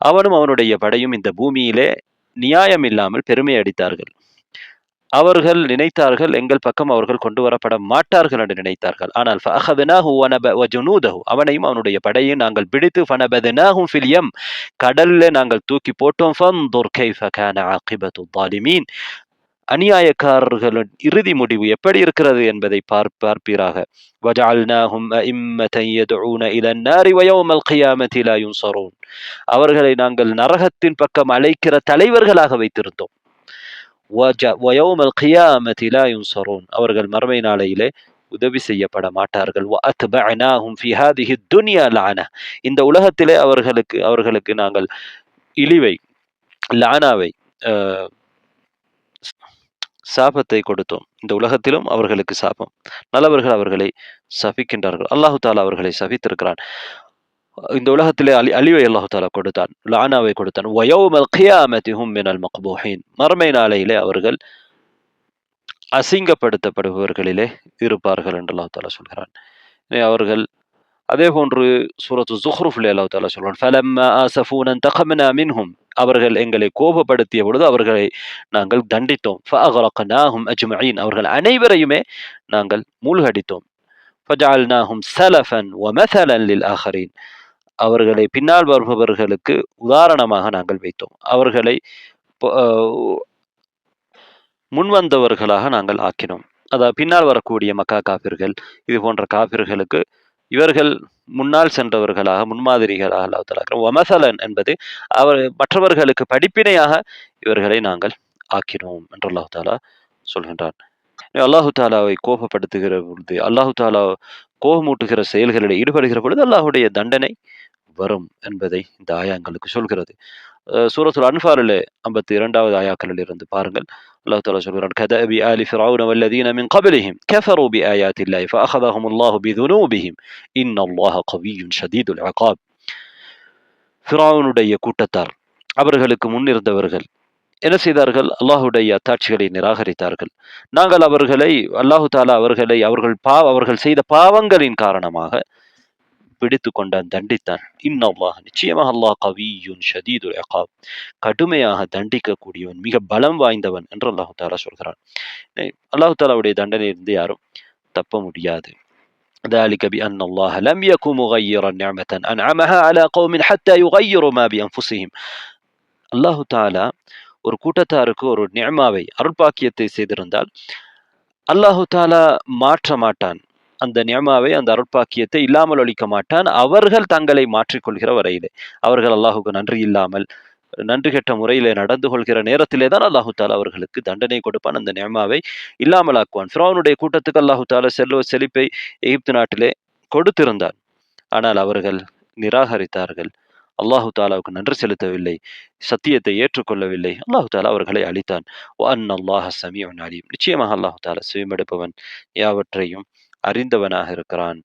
அவனும் அவனுடைய படையும் இந்த பூமியிலே நியாயம் இல்லாமல் பெருமை அடித்தார்கள். அவர்கள் நினைத்தார்கள் எங்கள் பக்கம் அவர்கள் கொண்டு வரப்பட மாட்டார்கள் என்று நினைத்தார்கள். ஆனால் ஃபஅഖذناه وجنوده, அவனையும் அவனுடைய படையையும் நாங்கள் பிடித்து فنبذناهم في اليم, கடல்ல நாங்கள் தூக்கி போட்டோம். فانظر كيف كان عاقبة الظالمين, அநியாயக்காரர்களின் இறுதி முடிவு எப்படி இருக்கிறது என்பதை பார்ப்பீராக. وجعلناهم أئمة يدعون إلى النار ويوم القيامة لا ينصرون, அவர்களை நாங்கள் நரகத்தின் பக்கம் அழைக்கிற தலைவர்களாக வைத்திருந்தோம். ويوم القيامة لا ينصرون, அவர்கள் மறுமை நாளையிலே உதவி செய்யப்பட மாட்டார்கள். وأتبعناهم في هذه الدنيا لعنة, இந்த உலகத்திலே அவர்களுக்கு நாங்கள் இழிவை, லானாவை, சாபத்தை கொடுத்தோம். இந்த உலகத்திலும் அவர்களுக்கு சாபம். நல்லவர்கள் அவர்களை சபிக்கின்றார்கள். அல்லாஹு தாலா அவர்களை சபித்திருக்கிறான். இந்த உலகத்திலே அழிவை அல்லாஹு தாலா கொடுத்தான், லானாவை கொடுத்தான். வயௌமல் கியாமத்தி ஹும் மினல் மக்பூஹீன், மறுமை நாளையிலே அவர்கள் அசிங்கப்படுத்தப்படுபவர்களிலே இருப்பார்கள் என்று அல்லாஹ் தாலா சொல்கிறான். அவர்கள் அதே போன்று சூரத்து ஸுஹ்ருஃப்ல அல்லாஹ் தாலா சொல்றான், ஃபலம்மா ஆஸஃபூனா இன்தகம்னா மின்ஹும், அவர்கள் எங்களை கோபப்படுத்திய பொழுது அவர்களை நாங்கள் தண்டித்தோம். ஃபஅக்ரக்னாஹும் அஜ்மஈன், அவர்கள் அனைவரையுமே நாங்கள் மூழ்கடித்தோம். ஃபஜஅல்னாஹும் ஸலஃபன் வமஸலன் லில்ஆഖரீன், அவர்களை பின்னால் வருபவர்களுக்கு உதாரணமாக நாங்கள் வைத்தோம். அவர்களை முன்வந்தவர்களாக நாங்கள் ஆக்கினோம். அதாவது பின்னால் வரக்கூடிய மக்கா காபிர்கள், இது போன்ற காபிர்களுக்கு இவர்கள் முன்னால் சென்றவர்களாக, முன்மாதிரிகளாக அல்லாஹ் தஆலா. வமஸலன் என்பது மற்றவர்களுக்கு படிப்பினையாக இவர்களை நாங்கள் ஆக்கினோம் என்று அல்லாஹ் தஆலா சொல்கின்றான். அல்லாஹு தாலாவை கோபப்படுத்துகிற பொழுது, அல்லாஹு தாலா கோபமூட்டுகிற செயல்களில் ஈடுபடுகிற பொழுது அல்லாஹுடைய தண்டனை வரும் என்பதை இந்த ஆயங்களுக்கு சொல்கிறது. சூரத்துல் அன்ஃபாலிலே 52வது ஆயாக்களில் இருந்து பாருங்கள். அல்லாஹ் தஆலா சொல்கிறான், கதபி ஆலி ஃபிரௌன வல்லதீன மின் கப்லிஹிம் கஃபரு பிஆயாத்தில்லாஹி ஃபஅഖذஹுமுல்லாஹு பிதுனூபிஹிம் இன்னல்லாஹ கவிய்யுன் ஷதீதுல் இகாப். ஃபிரௌனுடைய கூட்டத்தார், அவர்களுக்கு முன்னிருந்தவர்கள் என்ன செய்தார்கள்? அல்லாஹுடைய அத்தாட்சிகளை நிராகரித்தார்கள். நாங்கள் அவர்களை, அல்லாஹு தாலா அவர்கள் செய்த பாவங்களின் காரணமாக பிடித்து கொண்டான், தண்டித்தான். இன்னல்லாஹ், நிச்சயமாக அல்லாஹ் கவிய்யுன் ஷதீதுல் இகாப், கடுமையாக தண்டிக்கக்கூடியவன், மிக பலம் வாய்ந்தவன் என்று அல்லாஹு தாலா சொல்கிறான். அல்லாஹு தாலாவுடைய தண்டனையிலிருந்து யாரும் தப்ப முடியாது. ذلك بأن الله لم يكن مغيرا نعمة أنعمها على قوم حتى يغيروا ما بأنفسهم. அல்லாஹு தாலா ஒரு கூட்டத்தாருக்கு ஒரு நிஅமாவை, அருள்பாக்கியத்தை செய்திருந்தால் அல்லாஹு தாலா மாற்ற மாட்டான். அந்த நிஅமாவை, அந்த அருட்பாக்கியத்தை இல்லாமல் ஒழிக்க மாட்டான், அவர்கள் தங்களை மாற்றிக்கொள்கிற வரையிலே. அவர்கள் அல்லாஹுக்கு நன்றி இல்லாமல் நன்றி கெட்ட முறையிலே நடந்து கொள்கிற நேரத்திலே தான் அல்லாஹு தாலா அவர்களுக்கு தண்டனை கொடுப்பான், அந்த நிஅமாவை இல்லாமல் ஆக்குவான். ஃபிரௌனுடைய கூட்டத்துக்கு அல்லாஹு தாலா செழிப்பை எகிப்து நாட்டிலே கொடுத்திருந்தான். ஆனால் அவர்கள் நிராகரித்தார்கள், அல்லாஹு தாலாவுக்கு நன்றி செலுத்தவில்லை, சத்தியத்தை ஏற்றுக்கொள்ளவில்லை. அல்லாஹு தாலா அவர்களை அழித்தான். வஅன்னல்லாஹ ஸமீஉன் அலீம், நிச்சயமாக அல்லாஹு தாலா செவிமடுப்பவன், யாவற்றையும் அறிந்தவனாக இருக்கிறான்.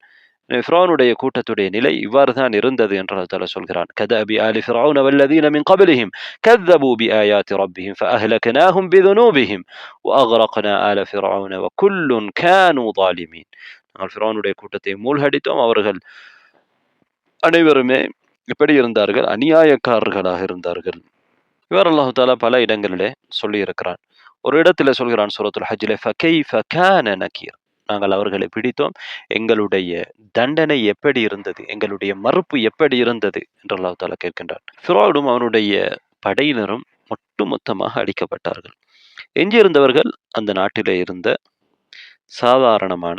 ஃபிரௌனுடைய கூட்டத்துடைய நிலை இவ்வாறு தான் இருந்தது என்று அல்லாஹ் தஆலா சொல்கிறான். கதபி ஆலி ஃபிரௌன வல்லதீன மின் கப்லிஹிம் கذبوا بآيات ربهم فأهلكناهم بذنوبهم وأغرقنا آل فرعون وكل كانوا ظالمين. நாங்கள் ஃபிரௌனுடைய கூட்டத்தை மூழ்கடித்தோம், அவர்கள் அனைவருமே எப்படி இருந்தார்கள்? அநியாயக்காரர்களாக இருந்தார்கள். இவர் அல்லாஹ் தஆலா பல இடங்களிலே சொல்லி இருக்கிறான். ஒரு இடத்துல சொல்கிறான் சூரத்துல் ஹஜ்ல, ஃபகைஃப கான நகீர், நாங்கள் அவர்களை பிடித்தோம், எங்களுடைய தண்டனை எப்படி இருந்தது, எங்களுடைய மறுப்பு எப்படி இருந்தது என்று அல்லாஹ் தஆலா கேட்கின்றான். ஃபிரௌனும் அவனுடைய படையினரும் ஒட்டுமொத்தமாக அழிக்கப்பட்டார்கள். எஞ்சியிருந்தவர்கள் அந்த நாட்டிலே இருந்த சாதாரணமான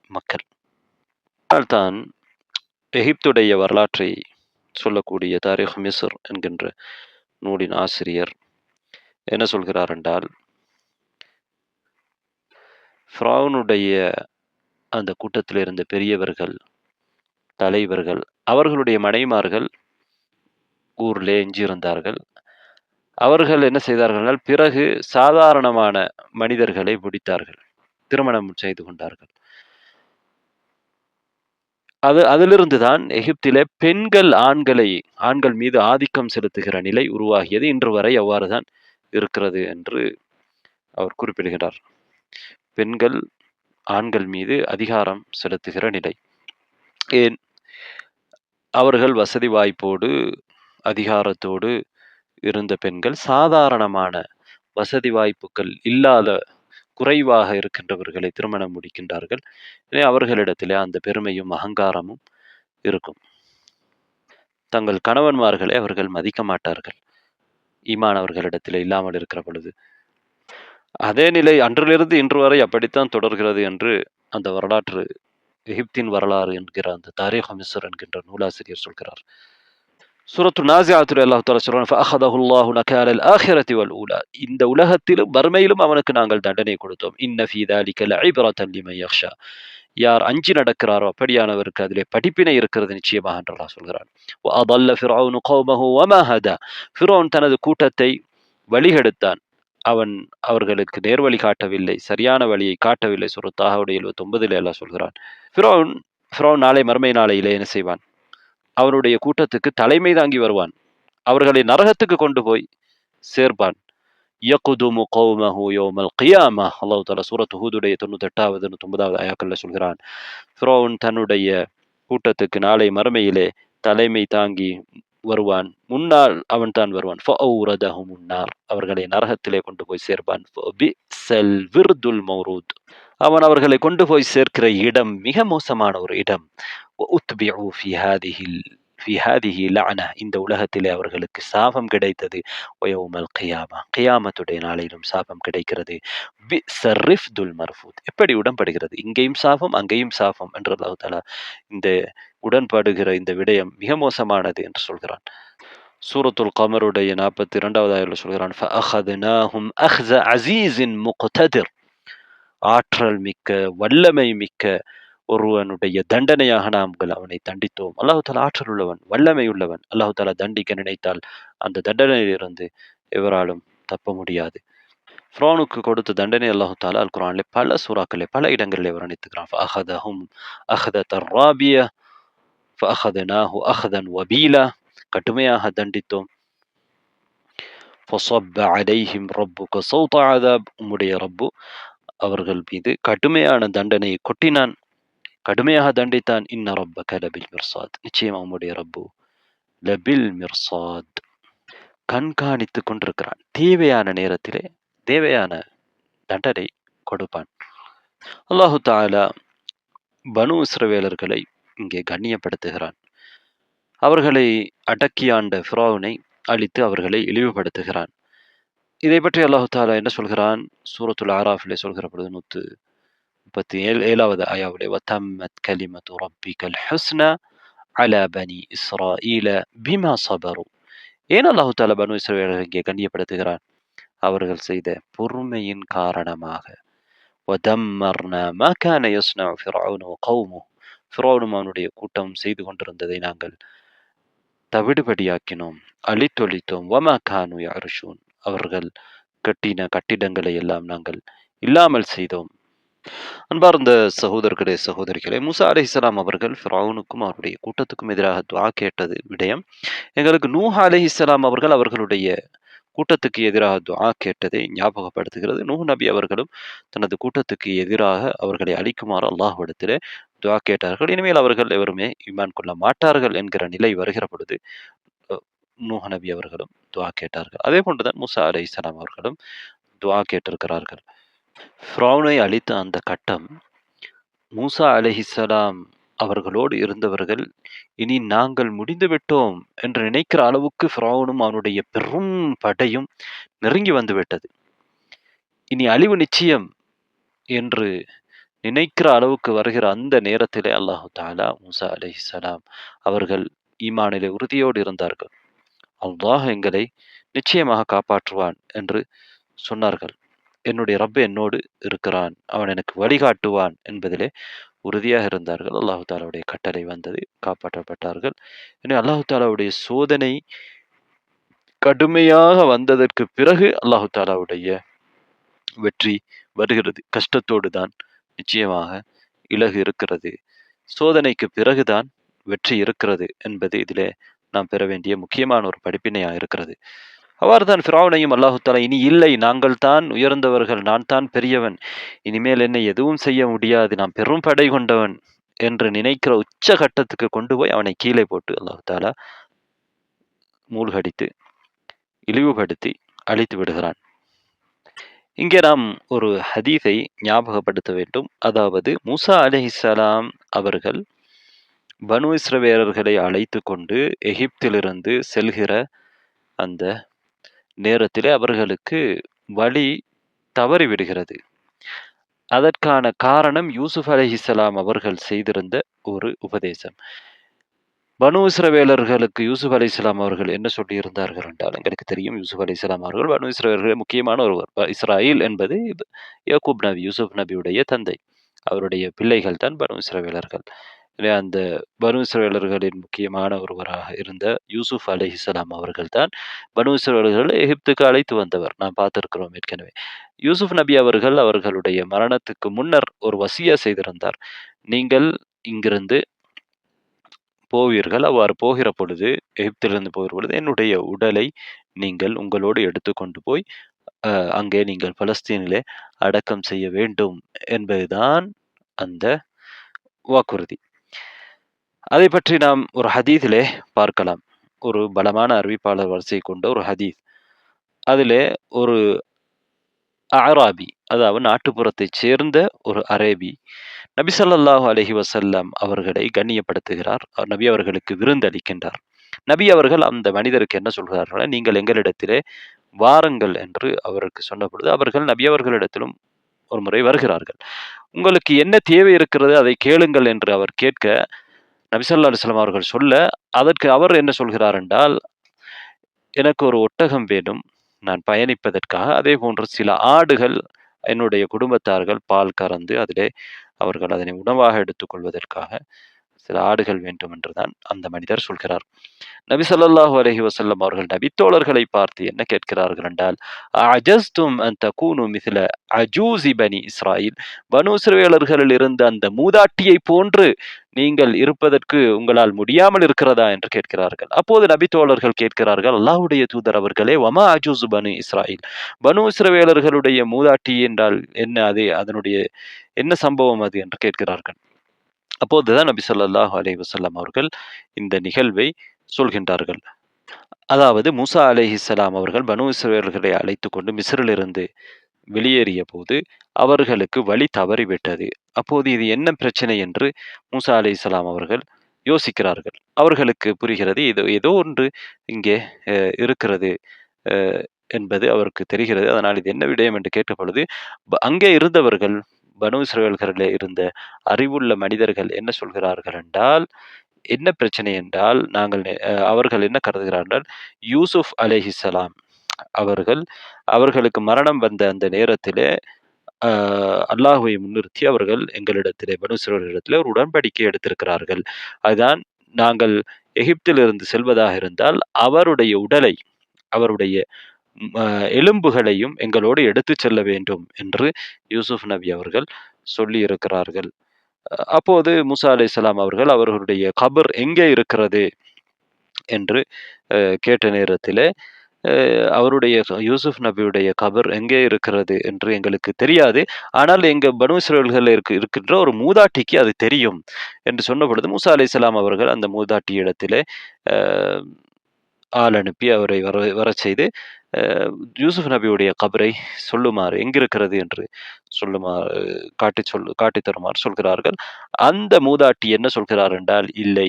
மக்கள். தான் எகிப்துடைய வரலாற்றை சொல்லக்கூடிய தாரிக் மிஸ்ர் என்கின்ற நூலின் ஆசிரியர் என்ன சொல்கிறார் என்றால், ஃபிரௌனுடைய அந்த கூட்டத்தில் இருந்த பெரியவர்கள், தலைவர்கள், அவர்களுடைய மனைவிமார்கள் ஊரிலே எஞ்சியிருந்தார்கள். அவர்கள் என்ன செய்தார்கள் என்றால், பிறகு சாதாரணமான மனிதர்களை பிடித்தார்கள், திருமணம் செய்து கொண்டார்கள். அதிலிருந்து தான் எகிப்திலே பெண்கள் ஆண்கள் மீது ஆதிக்கம் செலுத்துகிற நிலை உருவாகியது. இன்று வரை அவ்வாறு தான் இருக்கிறது என்று அவர் குறிப்பிடுகிறார். பெண்கள் ஆண்கள் மீது அதிகாரம் செலுத்துகிற நிலை. ஏன்? அவர்கள் வசதி வாய்ப்போடு அதிகாரத்தோடு இருந்த பெண்கள் சாதாரணமான வசதி வாய்ப்புகள் இல்லாத குறைவாக இருக்கின்றவர்களை திருமணம் முடிக்கின்றார்கள். அவர்களிடத்திலே அந்த பெருமையும் அகங்காரமும் இருக்கும். தங்கள் கணவன்மார்களை அவர்கள் மதிக்க மாட்டார்கள், ஈமான் அவர்களிடத்திலே இல்லாமல் இருக்கிற பொழுது. அதே நிலை அன்றிலிருந்து இன்று வரை அப்படித்தான் தொடர்கிறது என்று அந்த வரலாற்று, எகிப்தின் வரலாறு என்கிற அந்த தாரிக் மிஸ்ர் என்கின்ற நூலாசிரியர் சொல்கிறார். சூரத்து நாஸிஆத்தில் அல்லாஹ் தஆலா சொல்றான், ஃபஅஹதஹு அல்லாஹு நகாலல் ஆখিরাতি வல் ஊலா. இந்த உலகத்திலும் மறுமையிலும் அவனுக்கு நாங்கள் தண்டனை கொடுத்தோம். இன்ன ஃபீ ذلك லஇப்ரத்தன் லிமன் யக்ஷா. யார் அஞ்சி நடக்கிறாரோ அப்படியானவருக்கு அதிலே படிப்பினை இருக்கிறது நிச்சயமாக என்று அல்லாஹ் சொல்கிறான். வஅضل فرعون قومه وما هدى. ஃபிரௌன் தனது கூட்டத்தை வழிகெடுத்தான், அவன் அவர்களுக்கு நேர்வழி காட்டவில்லை, சரியான வழியை காட்டவில்லை. சூரத் தாஹாவுடைய 79 அல்லாஹ் சொல்கிறான். ஃபிரௌன் நாளை மறுமை நாளையிலே என்ன செய்வான்? அவனுடைய கூட்டத்துக்கு தலைமை தாங்கி வருவான், அவர்களை நரகத்துக்கு கொண்டு போய் சேர்ப்பான். யகுதுமு கௌமஹு யௌமல் கியாமா. அல்லாஹ் தஆலா சூரத் ஹூதுடைய 98வது 99வது ஆயத்தில் சொல்கிறான், ஃபிரௌன் தன்னுடைய கூட்டத்துக்கு நாளை மறுமையிலே தலைமை தாங்கி வருவான், முன்னால் அவன் தான் வருவான். ஃபஅவ்ரதஹும் முன்னார், அவர்களை நரகத்திலே கொண்டு போய் சேர்ப்பான். பிஸல் விர்துல் மௌரூத், அவன் அவர்களை கொண்டு போய் சேர்க்கிற இடம் மிக மோசமான ஒரு இடம். உத்பிஉ ஃபீ ஹாதிஹி லஅனா, இந்த உலகத்திலே அவர்களுக்கு சாபம் கிடைத்தது. வயௌமல் கியாமா, கியாமத்துடைய நாளிலும் சாபம் கிடைக்கிறது. பிஸர் ரிஃப்துல் மர்ஃபூத், எப்படி உடன்படுகிறது, இங்கேயும் சாபம் அங்கேயும் சாபம் என்று அல்லாஹ் தஆலா இந்த உடன்படுகிற இந்த விடயம் மிக மோசமானது என்று சொல்கிறான். சூரத்துல் கமருடைய 42வது ஆயத்தில் சொல்கிறான், ஃபஅഖذناهم அഖ்ஸ அஸீஸின் முக்ததிர். ஆற்றல் மிக்க வல்லமை மிக்க ஒருவனுடைய தண்டனையாக நாங்கள் அவனை தண்டித்தோம். அல்லாஹ் தஆலா ஆற்றல் உள்ளவன், வல்லமை உள்ளவன். அல்லாஹ் தஆலா தண்டிக்க நினைத்தால் அந்த தண்டனையிலிருந்து எவராலும் தப்ப முடியாது. ஃபிரௌனுக்கு கொடுத்த தண்டனை அல்லாஹ் தஆலா அல் குர்ஆனிலே பல சூறாக்களிலே பல இடங்களிலே வர்ணித்துகிறான். ஃபஅഖذهم அഖ்தர் ராபிய ஃபஅഖذனாஹு அഖ்தன் வபீலா, கடுமையாக தண்டித்தோம். ஃபஸப்ப அலைஹிம் ரப்புக ஸௌத அஸாப், உம்முடைய ரப்பு அவர்கள் மீது கடுமையான தண்டனையை கொட்டினான், கடுமையாக தண்டித்தான். இன்ன ரப்பக லபில் மிர்சாத், நிச்சயமா உம்முடைய ரப்பு லபில் மிர்சாத், கண்காணித்துக் கொண்டிருக்கிறான். தேவையான நேரத்திலே தேவையான தண்டனை கொடுப்பான். அல்லாஹு தஆலா பனு இஸ்ரவேலர்களை இங்கே கண்ணியப்படுத்துகிறான். அவர்களை அடக்கி ஆண்ட ஃபிரௌனை அழித்து அவர்களை இழிவுபடுத்துகிறான். இதை பற்றி அல்லாஹு தஆலா என்ன சொல்கிறான்? சூரத்துல் ஆராஃபிலே சொல்கிற பொழுது 137வது ஆயாவிலே, வதம்மத் கலிமத்து ரப்பிகல் ஹுஸ்னா அலா பனி இஸ்ராஈல பிமா ஸபரு. ஏன் அல்லாஹு தஆலா பனு இஸ்ரவேலர்களை இங்கே கண்ணியப்படுத்துகிறான்? அவர்கள் செய்த பொறுமையின் காரணமாக. வதம்மர்னா மா கான யஸ்னஉ ஃபிர்அவுனு வகௌமுஹு, ஃபிர்அவுனும் அவனுடைய கூட்டம் செய்து கொண்டிருந்ததை நாங்கள் தவிடுபடியாக்கினோம், அழித்தொழித்தோம். வமா கானு யஅருஷூன், அவர்கள் கட்டின கட்டிடங்களை எல்லாம் நாங்கள் இல்லாமல் செய்தோம். அன்பார்ந்த சகோதரர்களே, சகோதரிகளே, மூசா அலைஹிஸ்ஸலாம் அவர்கள் ஃபிரௌனுக்கும் அவருடைய கூட்டத்துக்கும் எதிராக துஆ கேட்டது விடயம் எங்களுக்கு நூஹ் அலைஹிஸ்ஸலாம் அவர்கள் அவர்களுடைய கூட்டத்துக்கு எதிராக துஆ கேட்டதை ஞாபகப்படுத்துகிறது. நூஹ் நபி அவர்களும் தனது கூட்டத்துக்கு எதிராக அவர்களை அழிக்குமாறு அல்லாஹ்விடத்திலே துஆ கேட்டார்கள். இனிமேல் அவர்கள் எவருமே ஈமான் கொள்ள மாட்டார்கள் என்கிற நிலை வருகிற பொழுது நூஹ் நபி அவர்களும் துஆ கேட்டார்கள். அதே போன்றுதான் மூசா அலைஹிஸ்ஸலாம் அவர்களும் துஆ கேட்டிருக்கிறார்கள். ஃபிரௌனை அழித்த அந்த கட்டம், மூசா அலைஹிஸ்ஸலாம் அவர்களோடு இருந்தவர்கள் இனி நாங்கள் முடிந்துவிட்டோம் என்று நினைக்கிற அளவுக்கு ஃபிரௌனும் அவனுடைய பெரும் படையும் நெருங்கி வந்துவிட்டது. இனி அழிவு நிச்சயம் என்று நினைக்கிற அளவுக்கு வருகிற அந்த நேரத்திலே அல்லாஹு தஆலா மூசா அலைஹிஸ்ஸலாம் அவர்கள் ஈமானிலே உறுதியோடு இருந்தார்கள். அல்லாஹ் எங்களை நிச்சயமாக காப்பாற்றுவான் என்று சொன்னார்கள். என்னுடைய ரப்பு என்னோடு இருக்கிறான், அவன் எனக்கு வழிகாட்டுவான் என்பதிலே உறுதியாக இருந்தார்கள். அல்லாஹு தாலாவுடைய கட்டளை வந்தது, காப்பாற்றப்பட்டார்கள். எனவே அல்லாஹு தாலாவுடைய சோதனை கடுமையாக வந்ததற்கு பிறகு அல்லாஹு தாலாவுடைய வெற்றி வருகிறது. கஷ்டத்தோடு தான் நிச்சயமாக இலகு இருக்கிறது. சோதனைக்கு பிறகுதான் வெற்றி இருக்கிறது என்பது இதிலே நாம் பெற வேண்டிய முக்கியமான ஒரு படிப்பினையாக இருக்கிறது. அவ்வாறுதான் ஃபிரௌனையும் அல்லாஹு தாலா, இனி இல்லை, நாங்கள் தான் உயர்ந்தவர்கள், நான் தான் பெரியவன், இனிமேல் என்னை எதுவும் செய்ய முடியாது, நான் பெரும் படை கொண்டவன் என்று நினைக்கிற உச்ச கட்டத்துக்கு கொண்டு போய் அவனை கீழே போட்டு அல்லாஹு தாலா மூழ்கடித்து இழிவுபடுத்தி அழித்து விடுகிறான். இங்கே நாம் ஒரு ஹதீஸை ஞாபகப்படுத்த வேண்டும். அதாவது மூசா அலைஹிஸ்ஸலாம் அவர்கள் பனு இஸ்ரவேலர்களை அழைத்து கொண்டு எகிப்திலிருந்து செல்கிற அந்த நேரத்திலே அவர்களுக்கு வழி தவறிவிடுகிறது. அதற்கான காரணம் யூசுப் அலைஹிஸ்ஸலாம் அவர்கள் செய்திருந்த ஒரு உபதேசம். பனு இஸ்ரவேலர்களுக்கு யூசுப் அலைஹிஸ்ஸலாம் அவர்கள் என்ன சொல்லியிருந்தார்கள் என்றால், எங்களுக்கு தெரியும் யூசுப் அலைஹிஸ்ஸலாம் அவர்கள் பனு இஸ்ரவேலர்களில் முக்கியமான ஒருவர். இஸ்ராயில் என்பது யாக்கூப் நபி, யூசுப் நபியுடைய தந்தை. அவருடைய பிள்ளைகள் தான் பனு இஸ்ரவேலர்கள். அந்த பனு இஸ்ரவேலர்களின் முக்கியமான ஒருவராக இருந்த யூசுப் அலைஹிஸ்ஸலாம் அவர்கள் தான் பனு இஸ்ரவேலர்களை எகிப்துக்கு அழைத்து வந்தவர். நாம் பார்த்திருக்கிறோம் ஏற்கனவே. யூசுப் நபி அவர்கள் அவர்களுடைய மரணத்துக்கு முன்னர் ஒரு வசியா செய்திருந்தார். நீங்கள் இங்கிருந்து போவீர்கள், அவ்வாறு போகிற பொழுது, எகிப்திலிருந்து போகிற பொழுது என்னுடைய உடலை நீங்கள் உங்களோடு எடுத்துக்கொண்டு போய் அங்கே நீங்கள் பலஸ்தீனிலே அடக்கம் செய்ய வேண்டும் என்பதுதான் அந்த வாக்குறுதி. அதை பற்றி நாம் ஒரு ஹதீஸிலே பார்க்கலாம். ஒரு பலமான அறிவிப்பாளர் வரிசை கொண்ட ஒரு ஹதீஸ். அதிலே ஒரு அராபி, அதாவது நாட்டுப்புறத்தைச் சேர்ந்த ஒரு அரேபி, நபி ஸல்லல்லாஹு அலைஹி வஸல்லம் அவர்களை கண்ணியப்படுத்துகிறார். நபி அவர்களுக்கு விருந்தளிக்கின்றார். நபி அவர்கள் அந்த மனிதருக்கு என்ன சொல்கிறார்கள், நீங்கள் எங்களிடத்திலே வாருங்கள் என்று அவருக்கு சொன்ன பொழுது, அவர்கள் நபி அவர்களிடத்திலும் ஒரு முறை வருகிறார்கள். உங்களுக்கு என்ன தேவை இருக்கிறது அதை கேளுங்கள் என்று அவர் கேட்க, நபி ஸல்லல்லாஹு அலைஹி வஸல்லம் அவர்கள் சொல்ல, அதற்கு அவர் என்ன சொல்கிறார் என்றால், எனக்கு ஒரு ஒட்டகம் வேணும் நான் பயணிப்பதற்காக, அதே போன்று சில ஆடுகள் என்னுடைய குடும்பத்தார்கள் பால் கறந்து அதிலே அவர்கள் அதனை உணவாக எடுத்துக்கொள்வதற்காக சில ஆடுகள் வேண்டும் என்றுதான் அந்த மனிதர் சொல்கிறார். நபி ஸல்லல்லாஹு அலைஹி வஸல்லம் அவர்கள் நபித்தோழர்களை பார்த்து என்ன கேட்கிறார்கள் என்றால், அஜஸ்தும் அன் தகூனு மிஸ்ல அஜூஸி பனி இஸ்ராயில், பனு இஸ்ரவேலர்களில் இருந்த அந்த மூதாட்டியை போன்று நீங்கள் இருப்பதற்கு உங்களால் முடியாமல் இருக்கிறதா என்று கேட்கிறார்கள். அப்போது நபித்தோழர்கள் கேட்கிறார்கள், அல்லாஹ்வுடைய தூதர் அவர்களே, வமா அஜூஸு பனு இஸ்ராயில், பனு இஸ்ரவேலர்களுடைய மூதாட்டி என்றால் என்ன, அது அதனுடைய என்ன சம்பவம் அது என்று கேட்கிறார்கள். அப்போதுதான் நபி ஸல்லல்லாஹு அலைஹி வஸல்லம் அவர்கள் இந்த நிகழ்வை சொல்கின்றார்கள். அதாவது மூசா அலைஹிஸ்ஸலாம் அவர்கள் பனு இஸ்ரவேலர்களை அழைத்து கொண்டு மிஸ்ரிலிருந்து வெளியேறிய போது அவர்களுக்கு வழி தவறிவிட்டது. அப்போது இது என்ன பிரச்சனை என்று மூசா அலைஹிஸ்ஸலாம் அவர்கள் யோசிக்கிறார்கள். அவர்களுக்கு புரிகிறது, இது ஏதோ ஒன்று இங்கே இருக்கிறது என்பது அவருக்கு தெரிகிறது. அதனால் இது என்ன விடயம் என்று கேட்ட பொழுது, அங்கே இருந்தவர்கள், பனு இஸ்ரவேலர்களிலே இருந்த அறிவுள்ள மனிதர்கள் என்ன சொல்கிறார்கள் என்றால், என்ன பிரச்சனை என்றால், அவர்கள் என்ன கருதுகிறார்கள், யூசுப் அலைஹிஸ்ஸலாம் அவர்களுக்கு மரணம் வந்த அந்த நேரத்திலே அல்லாஹ்வை முன்னிறுத்தி அவர்கள் எங்களிடத்திலே, பனு இஸ்ரவேலர்களிடத்திலே ஒரு உடன்படிக்கை எடுத்திருக்கிறார்கள். அதுதான், நாங்கள் எகிப்திலிருந்து செல்வதாக இருந்தால் அவருடைய உடலை, அவருடைய எலும்புகளையும் எங்களோடு எடுத்துச் செல்ல வேண்டும் என்று யூசுப் நபி அவர்கள் சொல்லி இருக்கிறார்கள். அப்போது மூசா அலைஹிஸ்ஸலாம் அவர்கள் அவர்களுடைய கபர் எங்கே இருக்கிறது என்று கேட்ட நேரத்திலே, அவருடைய யூசுப் நபியுடைய கபர் எங்கே இருக்கிறது என்று எங்களுக்கு தெரியாது, ஆனால் எங்க பனு இஸ்ரவேல்கள் இருக்கின்ற ஒரு மூதாட்டிக்கு அது தெரியும் என்று சொன்ன பொழுது, மூசா அலைஹிஸ்ஸலாம் அவர்கள் அந்த மூதாட்டி இடத்திலே ஆள் அனுப்பி அவரை வரச் செய்து யூசுப் நபியுடைய கபரை சொல்லுமாறு, எங்கிருக்கிறது என்று சொல்லுமாறு காட்டித் தருமாறு சொல்கிறார்கள். அந்த மூதாட்டி என்ன சொல்கிறார் என்றால், இல்லை,